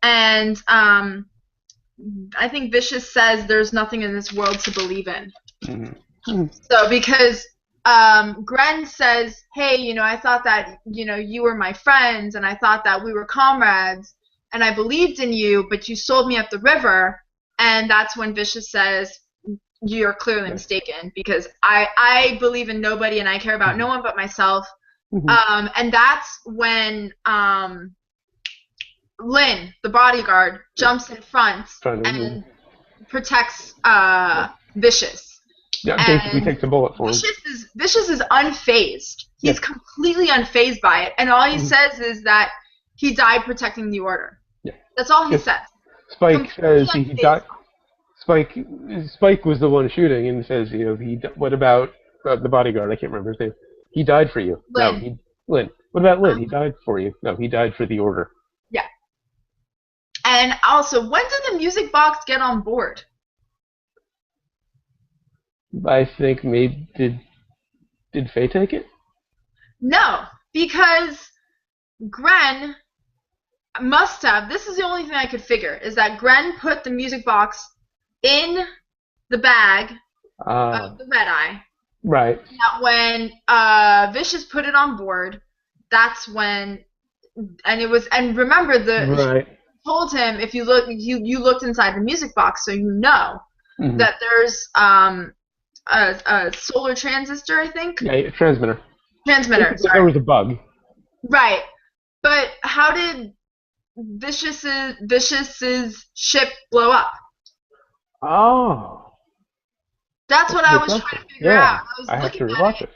And I think Vicious says there's nothing in this world to believe in. So because Gren says, hey, I thought that, you were my friends, and I thought that we were comrades, and I believed in you, but you sold me up the river. And that's when Vicious says, you're clearly mistaken, because I believe in nobody, and I care about no one but myself. And that's when Lynn, the bodyguard, jumps in front and protects Vicious. Yeah, basically takes a bullet for him. Vicious is unfazed. He's completely unfazed by it, and all he says is that he died protecting the order. Yeah. That's all he says. Spike says he died. Spike was the one shooting, and says, what about the bodyguard? I can't remember his name. He died for you. Lynn. No, Lynn. What about Lynn? He died for you. No, he died for the order. Yeah. And also, when did the music box get on board? I think maybe did Faye take it? No, because Gren must have. This is the only thing I could figure, is that Gren put the music box in the bag of the red eye. Right. That when Vicious put it on board, that's when, and remember told him, if you look, you looked inside the music box, so that there's a solar transistor, I think. Yeah, transmitter. Sorry. There was a bug. Right, but how did Vicious's ship blow up? Oh. That's what I was trying to figure out. I have to rewatch it.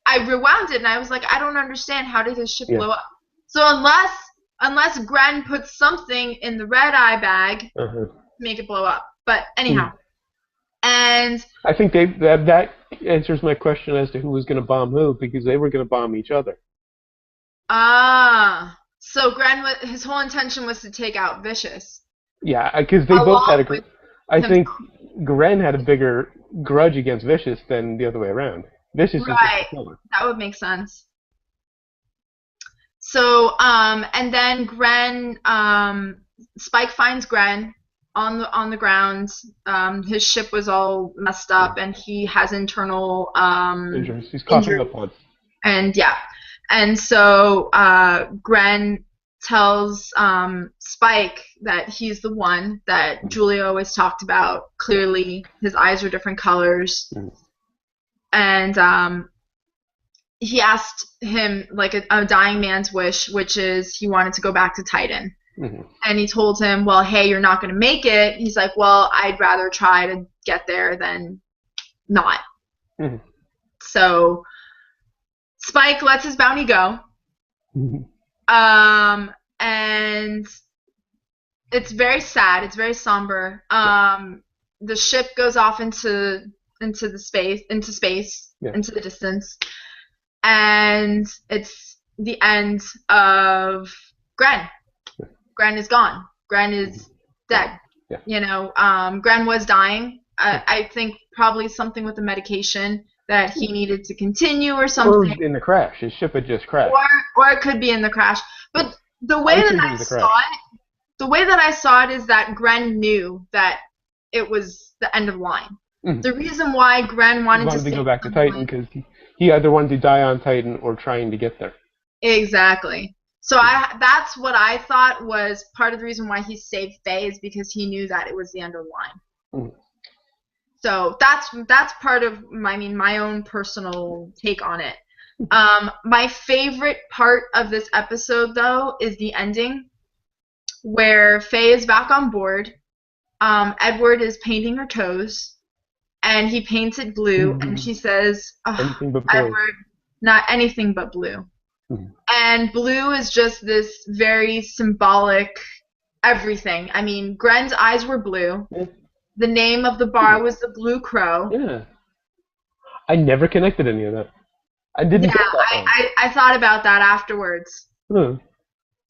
I rewound it, and I was like, I don't understand. How did his ship blow up? So unless Gren put something in the red eye bag to make it blow up. But anyhow. And I think that answers my question as to who was going to bomb who, because they were going to bomb each other. So Gren, his whole intention was to take out Vicious. Yeah, because they both had I think Gren had a bigger grudge against Vicious than the other way around. Vicious right. That would make sense. So, and then Gren, Spike finds Gren on the ground. His ship was all messed up, and he has internal injuries. He's coughing up blood. And so Gren tells Spike that he's the one that Julia always talked about. Clearly, his eyes were different colors, and he asked him like a dying man's wish, which is he wanted to go back to Titan. And he told him, well, hey, you're not going to make it. He's like, well, I'd rather try to get there than not. So Spike lets his bounty go. And it's very sad. It's very somber. The ship goes off into space, into the distance. And it's the end of Gren. Gren is gone. Gren is dead. Gren was dying. I think probably something with the medication that he needed to continue or something. Or in the crash. His ship had just crashed. Or it could be in the crash. But the way that I saw it is that Gren knew that it was the end of line. The reason why Gren wanted to go back to Titan because he either wanted to die on Titan or trying to get there. Exactly. So that's what I thought was part of the reason why he saved Faye, is because he knew that it was the end of the line. So that's part of my own personal take on it. My favorite part of this episode, though, is the ending, where Faye is back on board. Edward is painting her toes, and he paints it blue, and she says, Edward, not anything but blue. And blue is just this very symbolic everything. I mean, Gren's eyes were blue. The name of the bar was the Blue Crow. Yeah. I never connected any of that. I didn't get that I thought about that afterwards.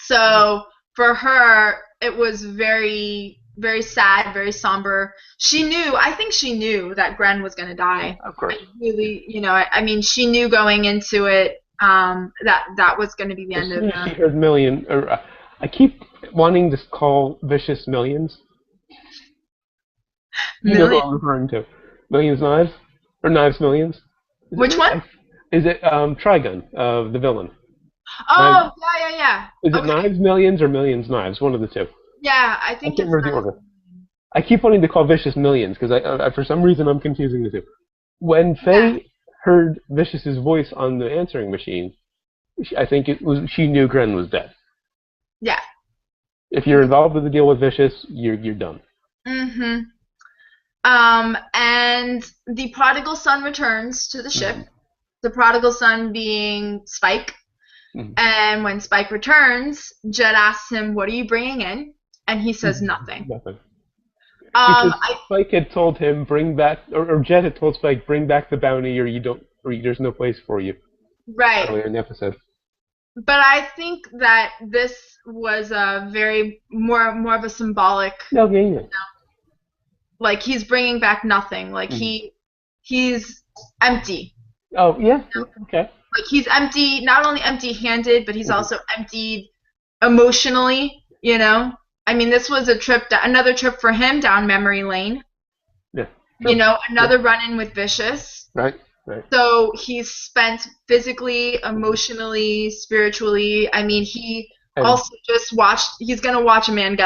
So for her, it was very, very sad, very somber. I think she knew that Gren was going to die. Of course. Really, she knew going into it that was going to be the end of it. She heard million. I keep wanting to call Vicious Millions. You know what I'm referring to. Millions Knives? Or Knives Millions? Which one? Is it Trigun, the villain? Oh, Knives, yeah. is it Okay. Knives Millions or Millions Knives? One of the two. Yeah, I I think can't it's remember the not. order. I keep wanting to call Vicious Millions because for some reason I'm confusing the two. When Yeah, Faye heard Vicious's voice on the answering machine, I think it was she knew Gren was dead. yeah. If you're involved with the deal with Vicious, you're done. Mm-hmm. And the prodigal son returns to the ship. Mm-hmm. The prodigal son being Spike. Mm-hmm. And when Spike returns, Jet asks him, "What are you bringing in?" And he says nothing. Nothing. Because I Spike had told him bring back, or Jet had told Spike bring back the bounty, or you don't, or there's no place for you. right. Earlier in the episode. But I think that this was a very more of a symbolic, No, yeah. like he's bringing back nothing. Like Mm-hmm. he's empty. Oh yeah. Okay. Like he's empty, not only empty-handed, but he's Mm-hmm. also emptied emotionally. I mean, this was another trip for him down memory lane. Yeah. Another run-in with Vicious. Right. So he's spent physically, emotionally, spiritually. I mean, he And, also just watched. He's gonna watch a man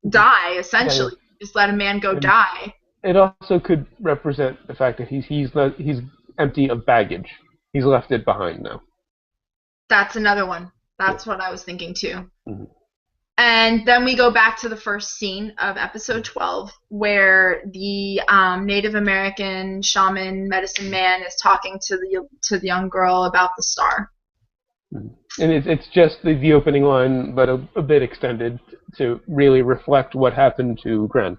die, essentially. Just let a man go die. It also could represent the fact that he's empty of baggage. He's left it behind now. That's another one. That's what I was thinking too. Mm-hmm. And then we go back to the first scene of episode 12, where the Native American shaman medicine man is talking to the young girl about the star. Mm-hmm. And it's just the opening line, but a bit extended to really reflect what happened to Gren.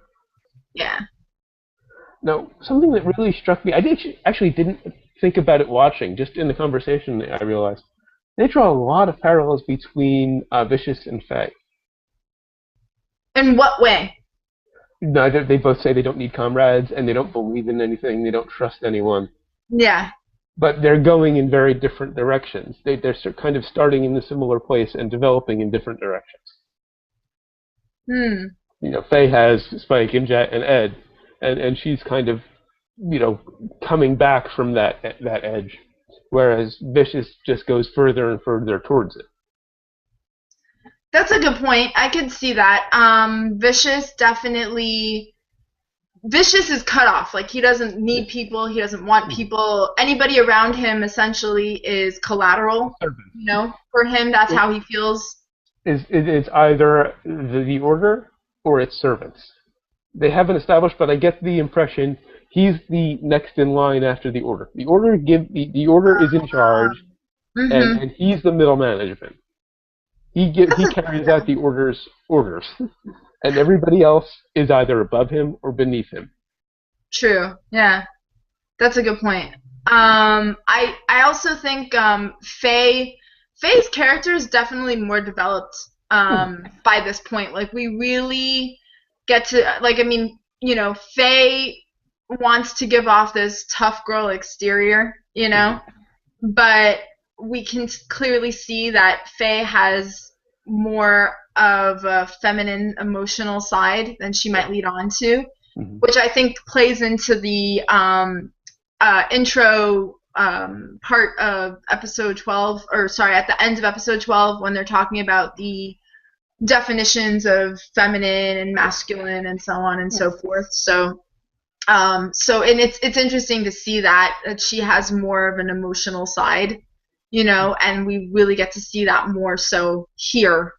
Yeah. Now, something that really struck me, actually didn't think about it watching, just in the conversation I realized, they draw a lot of parallels between Vicious and Faye. In what way? They both say they don't need comrades, and they don't believe in anything, they don't trust anyone. Yeah. But they're going in very different directions. They're kind of starting in a similar place and developing in different directions. Faye has Spike and Jet and Ed, and she's kind of, coming back from that edge, whereas Vicious just goes further and further towards it. That's a good point. I could see that. Vicious is cut off. Like, he doesn't need people. He doesn't want people. Anybody around him essentially is collateral. For him, that's how he feels. It's either the Order or its servants. They haven't established, but I get the impression he's the next in line after the Order. The Order is in charge, and he's the middle management. He carries out the Order's orders, and everybody else is either above him or beneath him. True. Yeah, that's a good point. I also think Faye's character is definitely more developed by this point. Like, we really get to, Faye wants to give off this tough girl exterior, but we can clearly see that Faye has more of a feminine emotional side than she might lead on to, which I think plays into the intro part of episode 12, at the end of episode 12, when they're talking about the definitions of feminine and masculine and so on and so forth. So and it's interesting to see that she has more of an emotional side, and we really get to see that more so here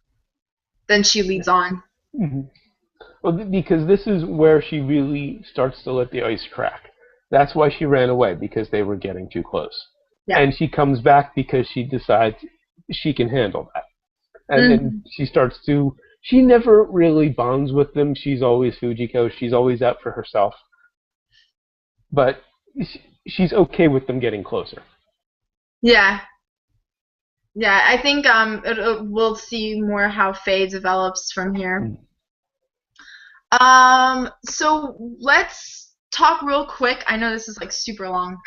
than she leads on. Mm-hmm. Well, because this is where she really starts to let the ice crack. That's why she ran away, because they were getting too close. Yeah. And she comes back because she decides she can handle that. And then she never really bonds with them. She's always Fujiko. She's always out for herself. But she's okay with them getting closer. Yeah. Yeah, I think we'll see more how Faye develops from here. So let's talk real quick. I know this is super long.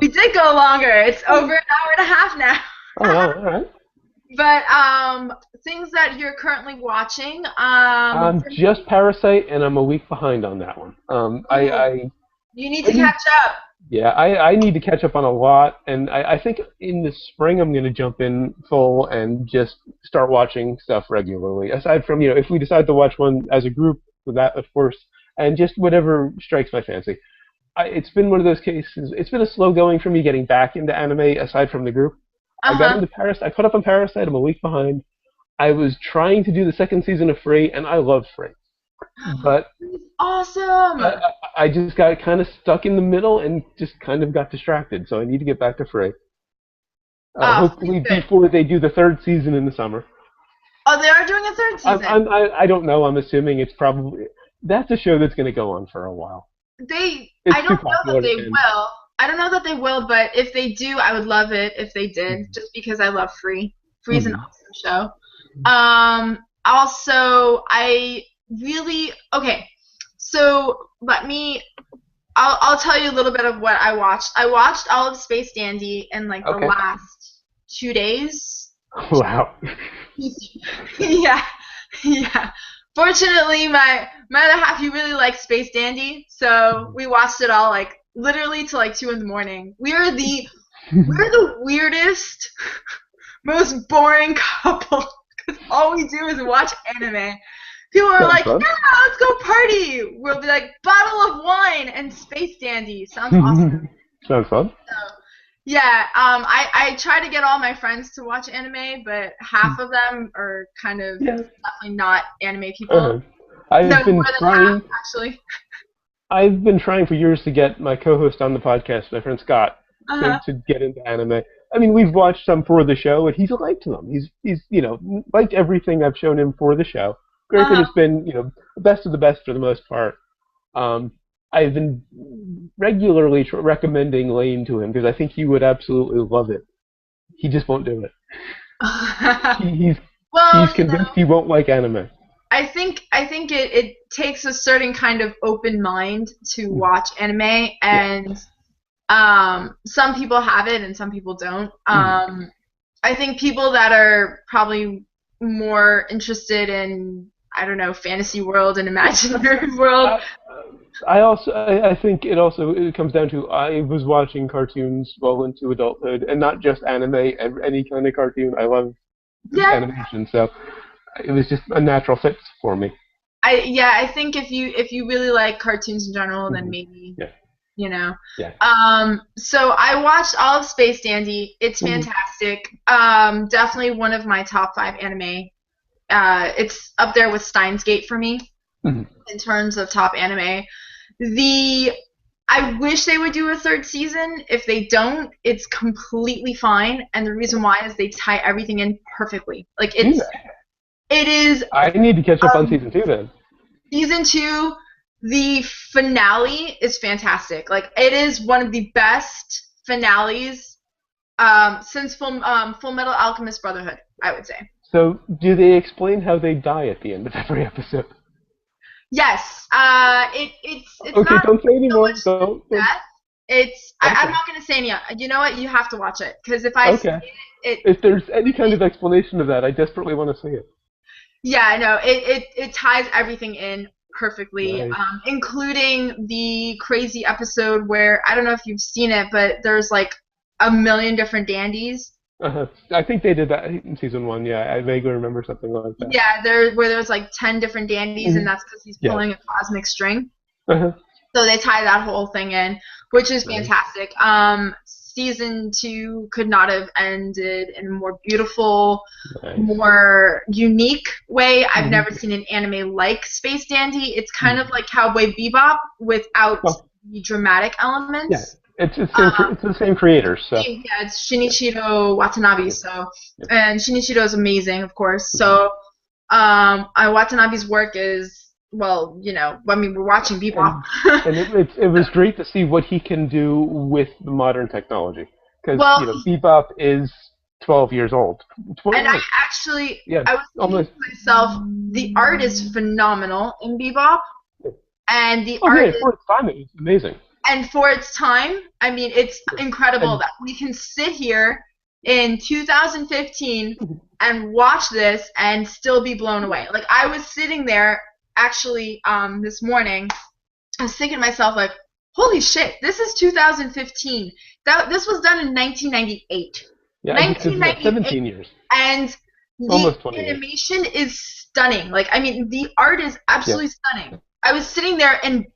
We did go longer. It's over an hour and a half now. Oh, all right. But things that you're currently watching. Just Parasite, and I'm a week behind on that one. You need to catch up. Yeah, I need to catch up on a lot, and I think in the spring I'm going to jump in full and just start watching stuff regularly. Aside from, if we decide to watch one as a group, with that, of course, and just whatever strikes my fancy. It's been one of those cases. It's been a slow going for me getting back into anime aside from the group. I got Uh-huh. into Parasite. I caught up on Parasite. I'm a week behind. I was trying to do the second season of Free, and I love Free, but Awesome. I just got kind of stuck in the middle and just kind of got distracted. So I need to get back to Free. Oh, Hopefully good. before they do the third season in the summer. Oh, they are doing a third season. I don't know. I'm assuming it's probably that's a show that's going to go on for a while. I It's too don't know that popular to they end. will. I don't know that they will, but if they do, I would love it if they did, just because I love Free. Free's an Mhm. awesome show. Also, I really okay. So I'll tell you a little bit of what I watched. I watched all of Space Dandy in like the Okay. last 2 days. Wow. Yeah, yeah. Fortunately, my other half, he really likes Space Dandy, so we watched it all like literally till like 2 in the morning. We're the weirdest, most boring couple because all we do is watch anime. People are Sounds like, fun. yeah, let's go party. We'll be like, bottle of wine and Space Dandy. Sounds awesome. Sounds fun. Yeah, I try to get all my friends to watch anime, but half of them are kind of Yeah. definitely not anime people. Uh-huh. I've No, been more than trying. half, actually. I've been trying for years to get my co-host on the podcast, my friend Scott, Uh-huh. to get into anime. I mean, we've watched some for the show, and he's liked them. He's liked everything I've shown him for the show. Granted, Uh-huh. it's been the best of the best for the most part. I've been regularly recommending Lane to him because I think he would absolutely love it. He just won't do it. He's Well, he's convinced he won't like anime. I think it takes a certain kind of open mind to watch anime, and some people have it and some people don't. I think people that are probably more interested in, I don't know, fantasy world and imaginary world. I think it comes down to I was watching cartoons well into adulthood, and not just anime, any kind of cartoon. I love Yeah, animation, so it was just a natural fit for me. I think if you really like cartoons in general, then maybe Yeah. you know. Yeah. So I watched all of Space Dandy. It's fantastic. Definitely one of my top 5 anime. It's up there with Steins Gate for me Mhm. in terms of top anime. I wish they would do a third season. If they don't, it's completely fine. And the reason why is they tie everything in perfectly. Like it is I need to catch up on season 2 then. season 2. The finale is fantastic. Like it is one of the best finales since Full Metal Alchemist Brotherhood, I would say. So, do they explain how they die at the end of every episode? Yes. It's Okay, not don't say anymore. much Don't. death. I'm not gonna say any. You know what? You have to watch it because if I say Okay. it, If there's any kind of explanation of that, I desperately want to see it. yeah, no, it ties everything in perfectly, Nice. including the crazy episode where I don't know if you've seen it, but there's like a million different dandies. I think they did that in season 1. Yeah, I vaguely remember something like that. Yeah, where there's like 10 different dandies, and that's because he's Yeah. pulling a cosmic string. Uh-huh. So they tie that whole thing in, which is Nice. fantastic. Season 2 could not have ended in a more beautiful, Nice. more unique way. I've never seen an anime like Space Dandy. It's kind of like Cowboy Bebop without the dramatic elements. Yeah, it's the same creators. So. Yeah, it's Shinichiro Watanabe. So, and Shinichiro is amazing, of course. So, Watanabe's work is, well, I mean, we're watching Bebop. And it was great to see what he can do with the modern technology. Because, Bebop is 12 years old. 12 And years. I was thinking to myself, the art is phenomenal in Bebop. And the art is, for its time, it was amazing. and for its time, I mean, it's incredible that we can sit here in 2015 and watch this and still be blown away. Like, I was sitting there, actually, this morning, I was thinking to myself, like, holy shit, this is 2015. This was done in 1998. Yeah, it's 1998, 17 years. and the Almost 20 years. animation is stunning. Like, I mean, the art is absolutely stunning. I was sitting there and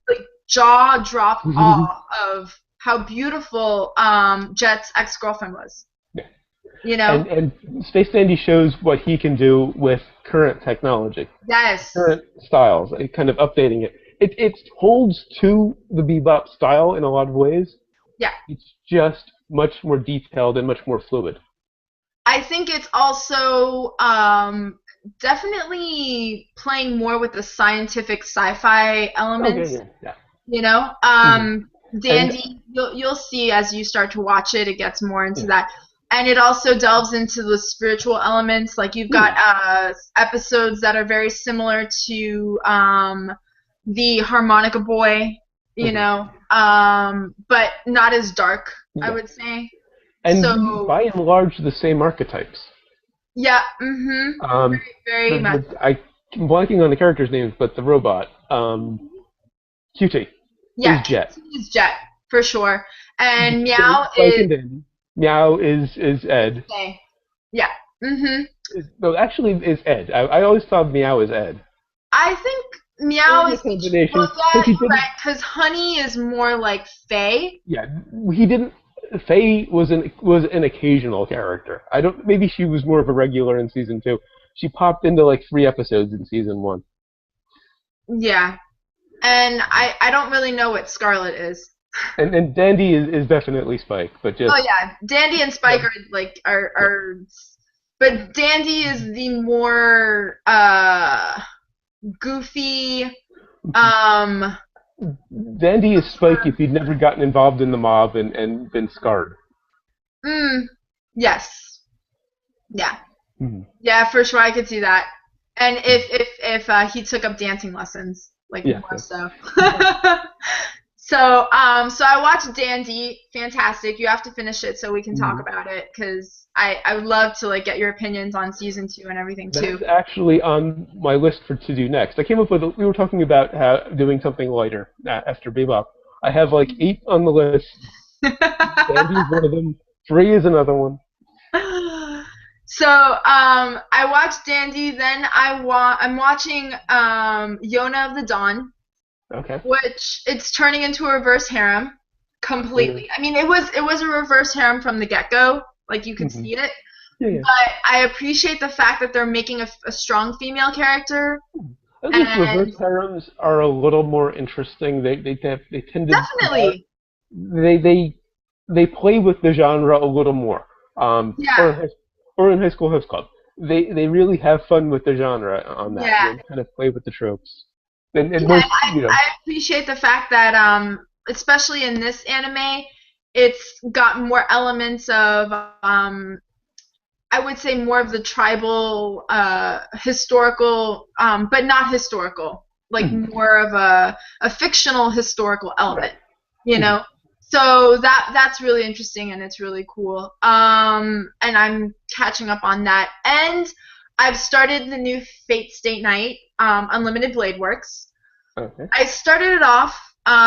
like jaw dropped awe of how beautiful Jet's ex-girlfriend was. Yeah. You know? And Space Dandy shows what he can do with current technology. Yes. Current styles, kind of updating it. It holds to the Bebop style in a lot of ways. Yeah. It's just much more detailed and much more fluid. I think it's also definitely playing more with the scientific sci-fi elements. Okay, yeah. You know, Dandy, you'll see as you start to watch it, it gets more into that. And it also delves into the spiritual elements. Like, you've got episodes that are very similar to the Harmonica Boy, you know, but not as dark, I would say. And so, by and large, the same archetypes. Yeah, very much. I'm blanking on the characters' names, but the robot, QT, is Jet. Is Jet, for sure. And Meow Spike is... and Dandy. Meow is Ed. Okay. Yeah. No, actually, is Ed. I always thought Meow is Ed. I think Meow is... combination. Well, yeah, you're right, because Honey is more like Faye. Yeah, he didn't... Faye was an occasional character. Maybe she was more of a regular in season 2. She popped into like 3 episodes in season 1. Yeah, and I don't really know what Scarlet is. And Dandy is definitely Spike, but just... Oh yeah, Dandy and Spike are but Dandy is the more goofy. Dandy is Spike if he'd never gotten involved in the mob and been scarred. Yes. Yeah. Yeah, for sure, I could see that. And if he took up dancing lessons, like, more so. So I watched Dandy. Fantastic. You have to finish it so we can talk about it, because I would love to like get your opinions on season 2 and everything too. That's actually on my list to do next. I came up with we were talking about doing something lighter after Bebop. I have like 8 on the list. Dandy's one of them. 3 is another one. So I watched Dandy. Then I'm watching Yona of the Dawn. Okay. Which it's turning into a reverse harem completely. I mean, it was a reverse harem from the get-go, like you could see it. Yeah. But I appreciate the fact that they're making a strong female character. I think reverse harems are a little more interesting. They tend to definitely. They play with the genre a little more. Or in High School Host Club, they really have fun with the genre on that. Yeah. They kind of play with the tropes. I appreciate the fact that, especially in this anime, it's got more elements of, I would say more of the tribal, historical, but not historical, like more of a fictional historical element, you know? So that's really interesting and it's really cool. And I'm catching up on that. And I've started the new Fate Stay Night, Unlimited Blade Works. Okay. I started it off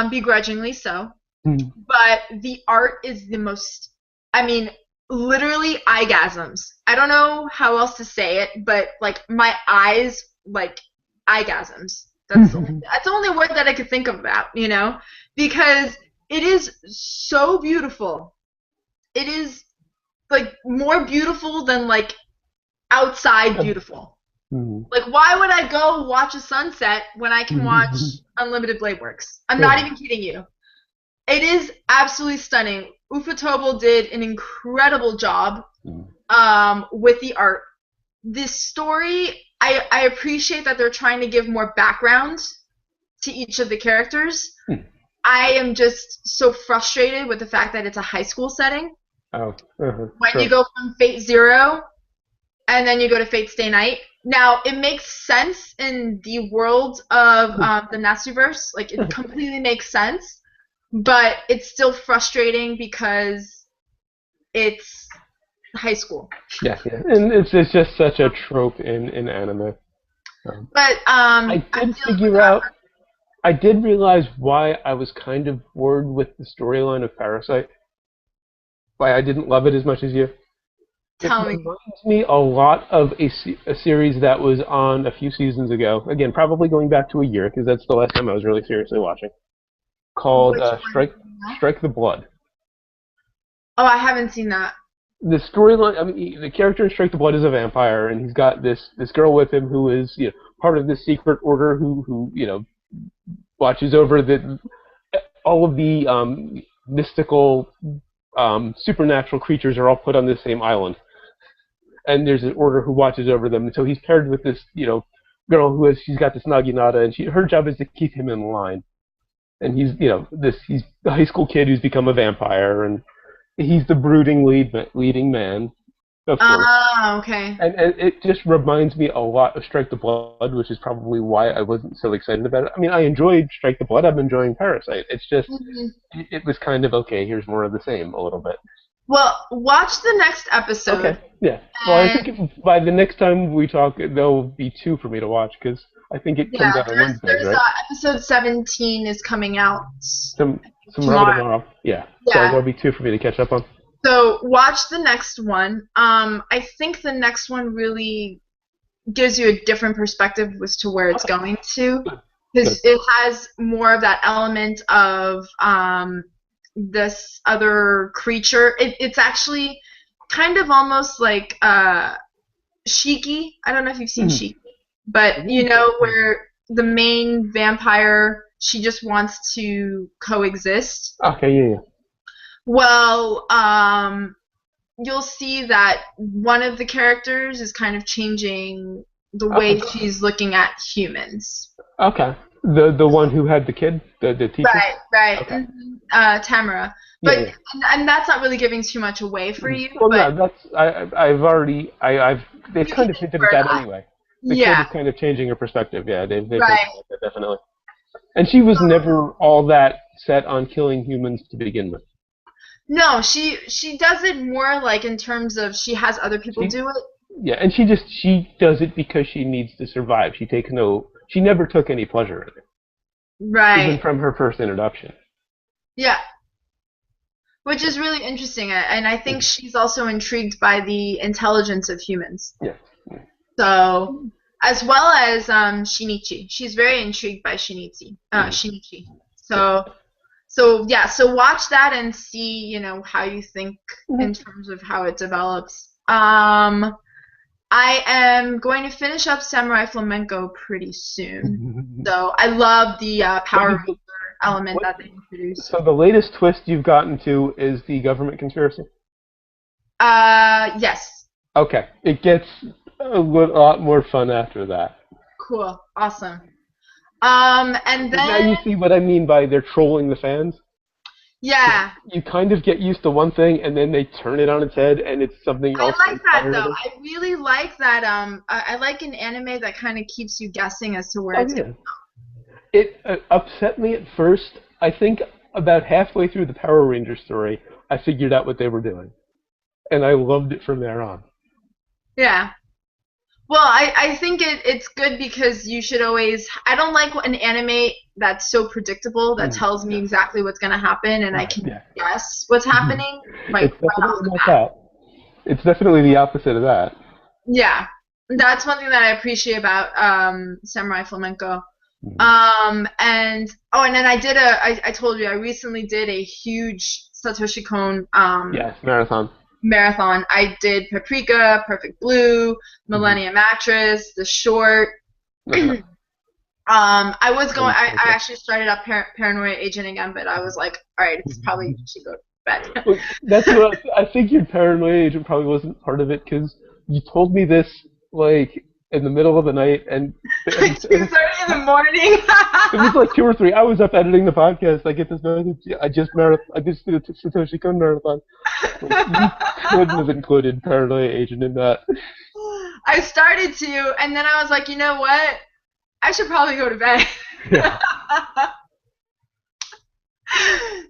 begrudgingly so, but the art is the most, I mean, literally eyegasms. I don't know how else to say it, but like my eyes, like eyegasms. That's the only word that I could think of about, you know, because it is so beautiful. It is like more beautiful than like outside beautiful. Like, why would I go watch a sunset when I can watch Unlimited Blade Works? I'm not even kidding you. It is absolutely stunning. Ufotable did an incredible job with the art. This story, I appreciate that they're trying to give more background to each of the characters. I am just so frustrated with the fact that it's a high school setting. When you go from Fate Zero and then you go to Fate Stay Night. Now, it makes sense in the world of the Natsuverse. Like, it completely makes sense. But it's still frustrating because it's high school. Yeah. And it's just such a trope in anime. But I did figure out I did realize why I was kind of bored with the storyline of Parasite. Why I didn't love it as much as you. It Tell me. reminds me a lot of a series that was on a few seasons ago. Again, probably going back to a year, because that's the last time I was really seriously watching. Called Which one? Strike the Blood. Oh, I haven't seen that. The storyline, I mean, the character in Strike the Blood is a vampire, and he's got this girl with him who is, part of this secret order who watches over all of the mystical, supernatural creatures are all put on this same island, and there's an order who watches over them. And so he's paired with this, girl she's got this naginata, and her job is to keep him in line. And he's a high school kid who's become a vampire, and he's the brooding leading man, of course. Ah, okay. And it just reminds me a lot of Strike the Blood, which is probably why I wasn't so excited about it. I mean, I enjoyed Strike the Blood. I'm enjoying Parasite. It's just, it was kind of, okay, here's more of the same a little bit. Well, watch the next episode. Okay, yeah. Well, I think by the next time we talk, there'll be 2 for me to watch, because I think it comes out on Wednesdays, right? Episode 17 is coming out Tomorrow. Yeah. So Yeah. there'll be 2 for me to catch up on. So watch the next one. I think the next one really gives you a different perspective as to where it's going to, because it has more of that element of this other creature. It's actually kind of almost like Shiki. I don't know if you've seen Shiki, but where the main vampire, she just wants to coexist. Okay, yeah. Well, you'll see that one of the characters is kind of changing the way she's looking at humans. Okay. The one who had the kid, the teacher? Right. Okay. Tamara. But Yeah. and that's not really giving too much away for you. Well, but no, they've kind of hinted at that anyway. The kid is kind of changing her perspective. Yeah, they've hinted at that, definitely. And she was never all that set on killing humans to begin with. No, she does it more like in terms of she has other people do it. Yeah, and she does it because she needs to survive. She never took any pleasure in it. Right. Even from her first introduction. Yeah. Which is really interesting, and I think she's also intrigued by the intelligence of humans. Yeah. So, as well as Shinichi. She's very intrigued by Shinichi. Shinichi. So watch that and see, how you think in terms of how it develops. I am going to finish up Samurai Flamenco pretty soon. So I love the Power Ranger element that they introduced. So the latest twist you've gotten to is the government conspiracy? Yes. Okay. It gets a lot more fun after that. Cool. Awesome. And then... Now you see what I mean by they're trolling the fans? Yeah. You kind of get used to one thing, and then they turn it on its head, and it's something else. I like that, though. I really like that. I like an anime that kind of keeps you guessing as to where it's going to go. It upset me at first. I think about halfway through the Power Ranger story, I figured out what they were doing. And I loved it from there on. Yeah. Well, I think it's good because you should always... I don't like an anime that's so predictable that tells me exactly what's going to happen and I can guess what's happening. It's definitely not that. It's definitely the opposite of that. Yeah. That's one thing that I appreciate about Samurai Flamenco. And then I told you I recently did a huge Satoshi Kon marathon. I did Paprika, Perfect Blue, Millennium Mattress, The Short. I actually started up Paranoia Agent again, but I was like, all right, it's probably should go to bed. Well, that's what I figured. Paranoia Agent probably wasn't part of it because you told me this like in the middle of the night and 2:30 in the morning. It was like 2 or 3. I was up editing the podcast. I get this message. I just did a Satoshi Kon marathon. Like, you couldn't have included Paranoia Agent in that. I started to, and then I was like, you know what? I should probably go to bed. Yeah.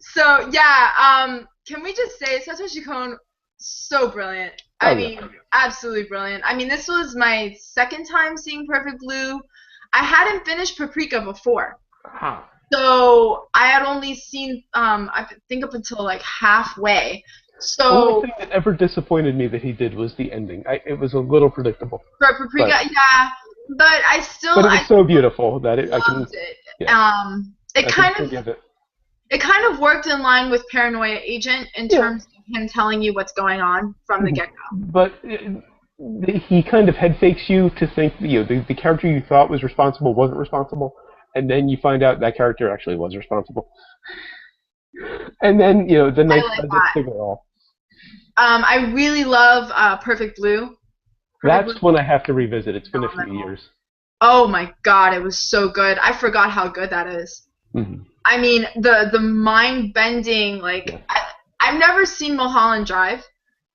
So yeah, can we just say Satoshi Kon, so brilliant. I mean, absolutely brilliant. I mean, this was my second time seeing Perfect Blue. I hadn't finished Paprika before. Ah. So I had only seen I think up until like halfway. Only So thing that ever disappointed me that he did was the ending. It was a little predictable. for Paprika, But, yeah, but but it was I so beautiful that I can, loved it. yeah, It I can kind of forgive it. it kind of worked in line with Paranoia Agent in Yeah. terms of him telling you what's going on from the get-go. But he kind of head fakes you to think the character you thought was responsible wasn't responsible, and then you find out that character actually was responsible. And then the I night like gets that. to go off. I really love Perfect Blue. Perfect That's Blue. one I have to revisit. It's been a few Phenomenal. years. Oh my god, it was so good. I forgot how good that is. Mm-hmm. I mean, the mind bending, like Yeah. I've never seen Mulholland Drive,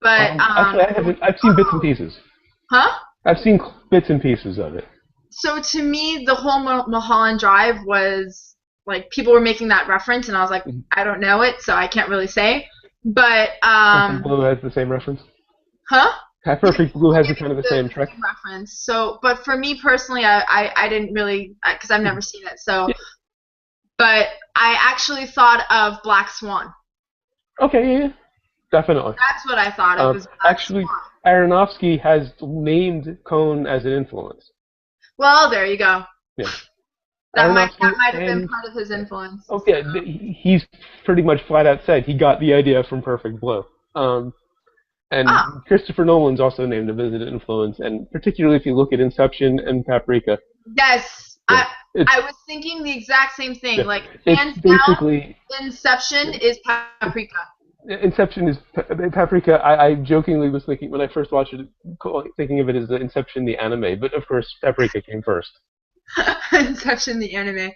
but Actually, I haven't. I've seen bits and pieces. huh? I've seen bits and pieces of it. So to me, the whole Mulholland Drive was like people were making that reference, and I was like, Mhm. I don't know it, so I can't really say. But Perfect Blue has the same reference. huh? Perfect Blue has kind of the same trick. Same reference. So, but for me personally, I didn't really because I've never seen it. So, Yeah. but I actually thought of Black Swan. Okay, yeah, definitely. That's what I thought it was. Black Actually, Swan. Aronofsky has named Cohn as an influence. Well, there you go. Yeah. That might Aronofsky have been and part of his influence. okay, he's pretty much flat out said he got the idea from Perfect Blue. And Oh. Christopher Nolan's also named him as an influence, and particularly if you look at Inception and Paprika. Yes, Yeah, I was thinking the exact same thing. yeah, Like it's hands basically down, Inception is Paprika. Inception is Paprika. I jokingly was thinking when I first watched it, thinking of it as the Inception the anime, but of course Paprika came first. Inception the anime.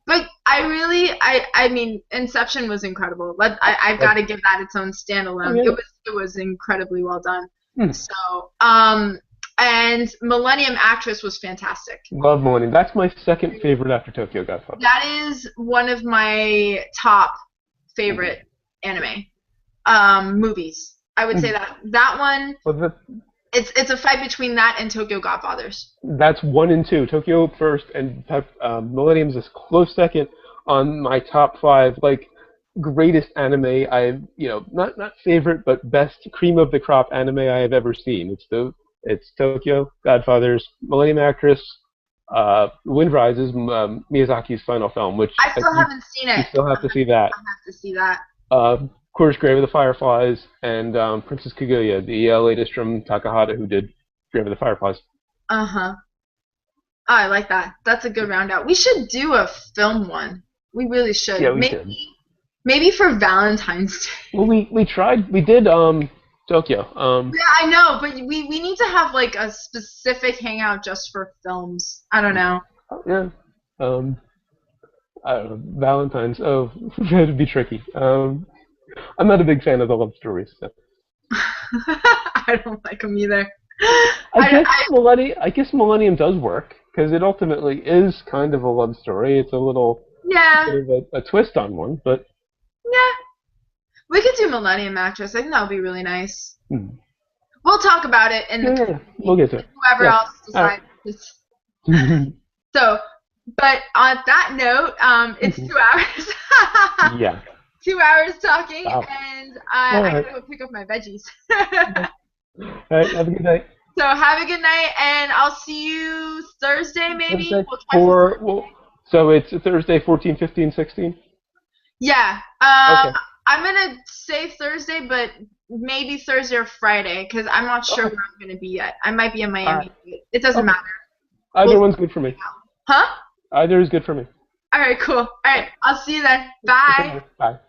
But I mean, Inception was incredible. I've got to give that its own standalone. Oh, yeah. It was incredibly well done. Hmm. So, and Millennium Actress was fantastic. Love Millennium. That's my second favorite after Tokyo Godfather. That is one of my top favorite anime movies. I would say that one. Well, It's a fight between that and Tokyo Godfathers. that's 1 and 2. Tokyo first, and Millennium's a close second on my top 5. Like greatest anime I've not favorite but best cream of the crop anime I have ever seen. It's Tokyo Godfathers, Millennium Actress, Wind Rises, Miyazaki's final film, which I still haven't seen it. you still have to see that. I have to see that. Of course, Grave of the Fireflies and Princess Kaguya, the latest from Takahata, who did Grave of the Fireflies. Oh, I like that. That's a good round out. We should do a film one. We really should. Yeah, we should. Maybe for Valentine's Day. Well, we tried. We did Tokyo. Yeah, I know, but we need to have like a specific hangout just for films. I don't know. Yeah. I don't know, Valentine's. Oh, that'd be tricky. I'm not a big fan of the love stories. So. I don't like them either. I guess Millennium does work because it ultimately is kind of a love story. It's a little bit of a twist on one, but yeah, we could do Millennium Actress. I think that would be really nice. Hmm. We'll talk about it in the yeah, we'll get to it. whoever else decides. Right. So, but on that note, it's 2 hours. Yeah. 2 hours talking, Wow. and I gotta go pick up my veggies. All right, have a good night. So have a good night, and I'll see you Thursday, maybe. Thursday so it's Thursday, 14, 15, 16? Yeah. Okay. I'm gonna say Thursday, but maybe Thursday or Friday, because I'm not sure where I'm gonna be yet. I might be in Miami. It doesn't matter. Either one's good for me. Huh? Either is good for me. All right, cool. All right, I'll see you then. Bye. Bye.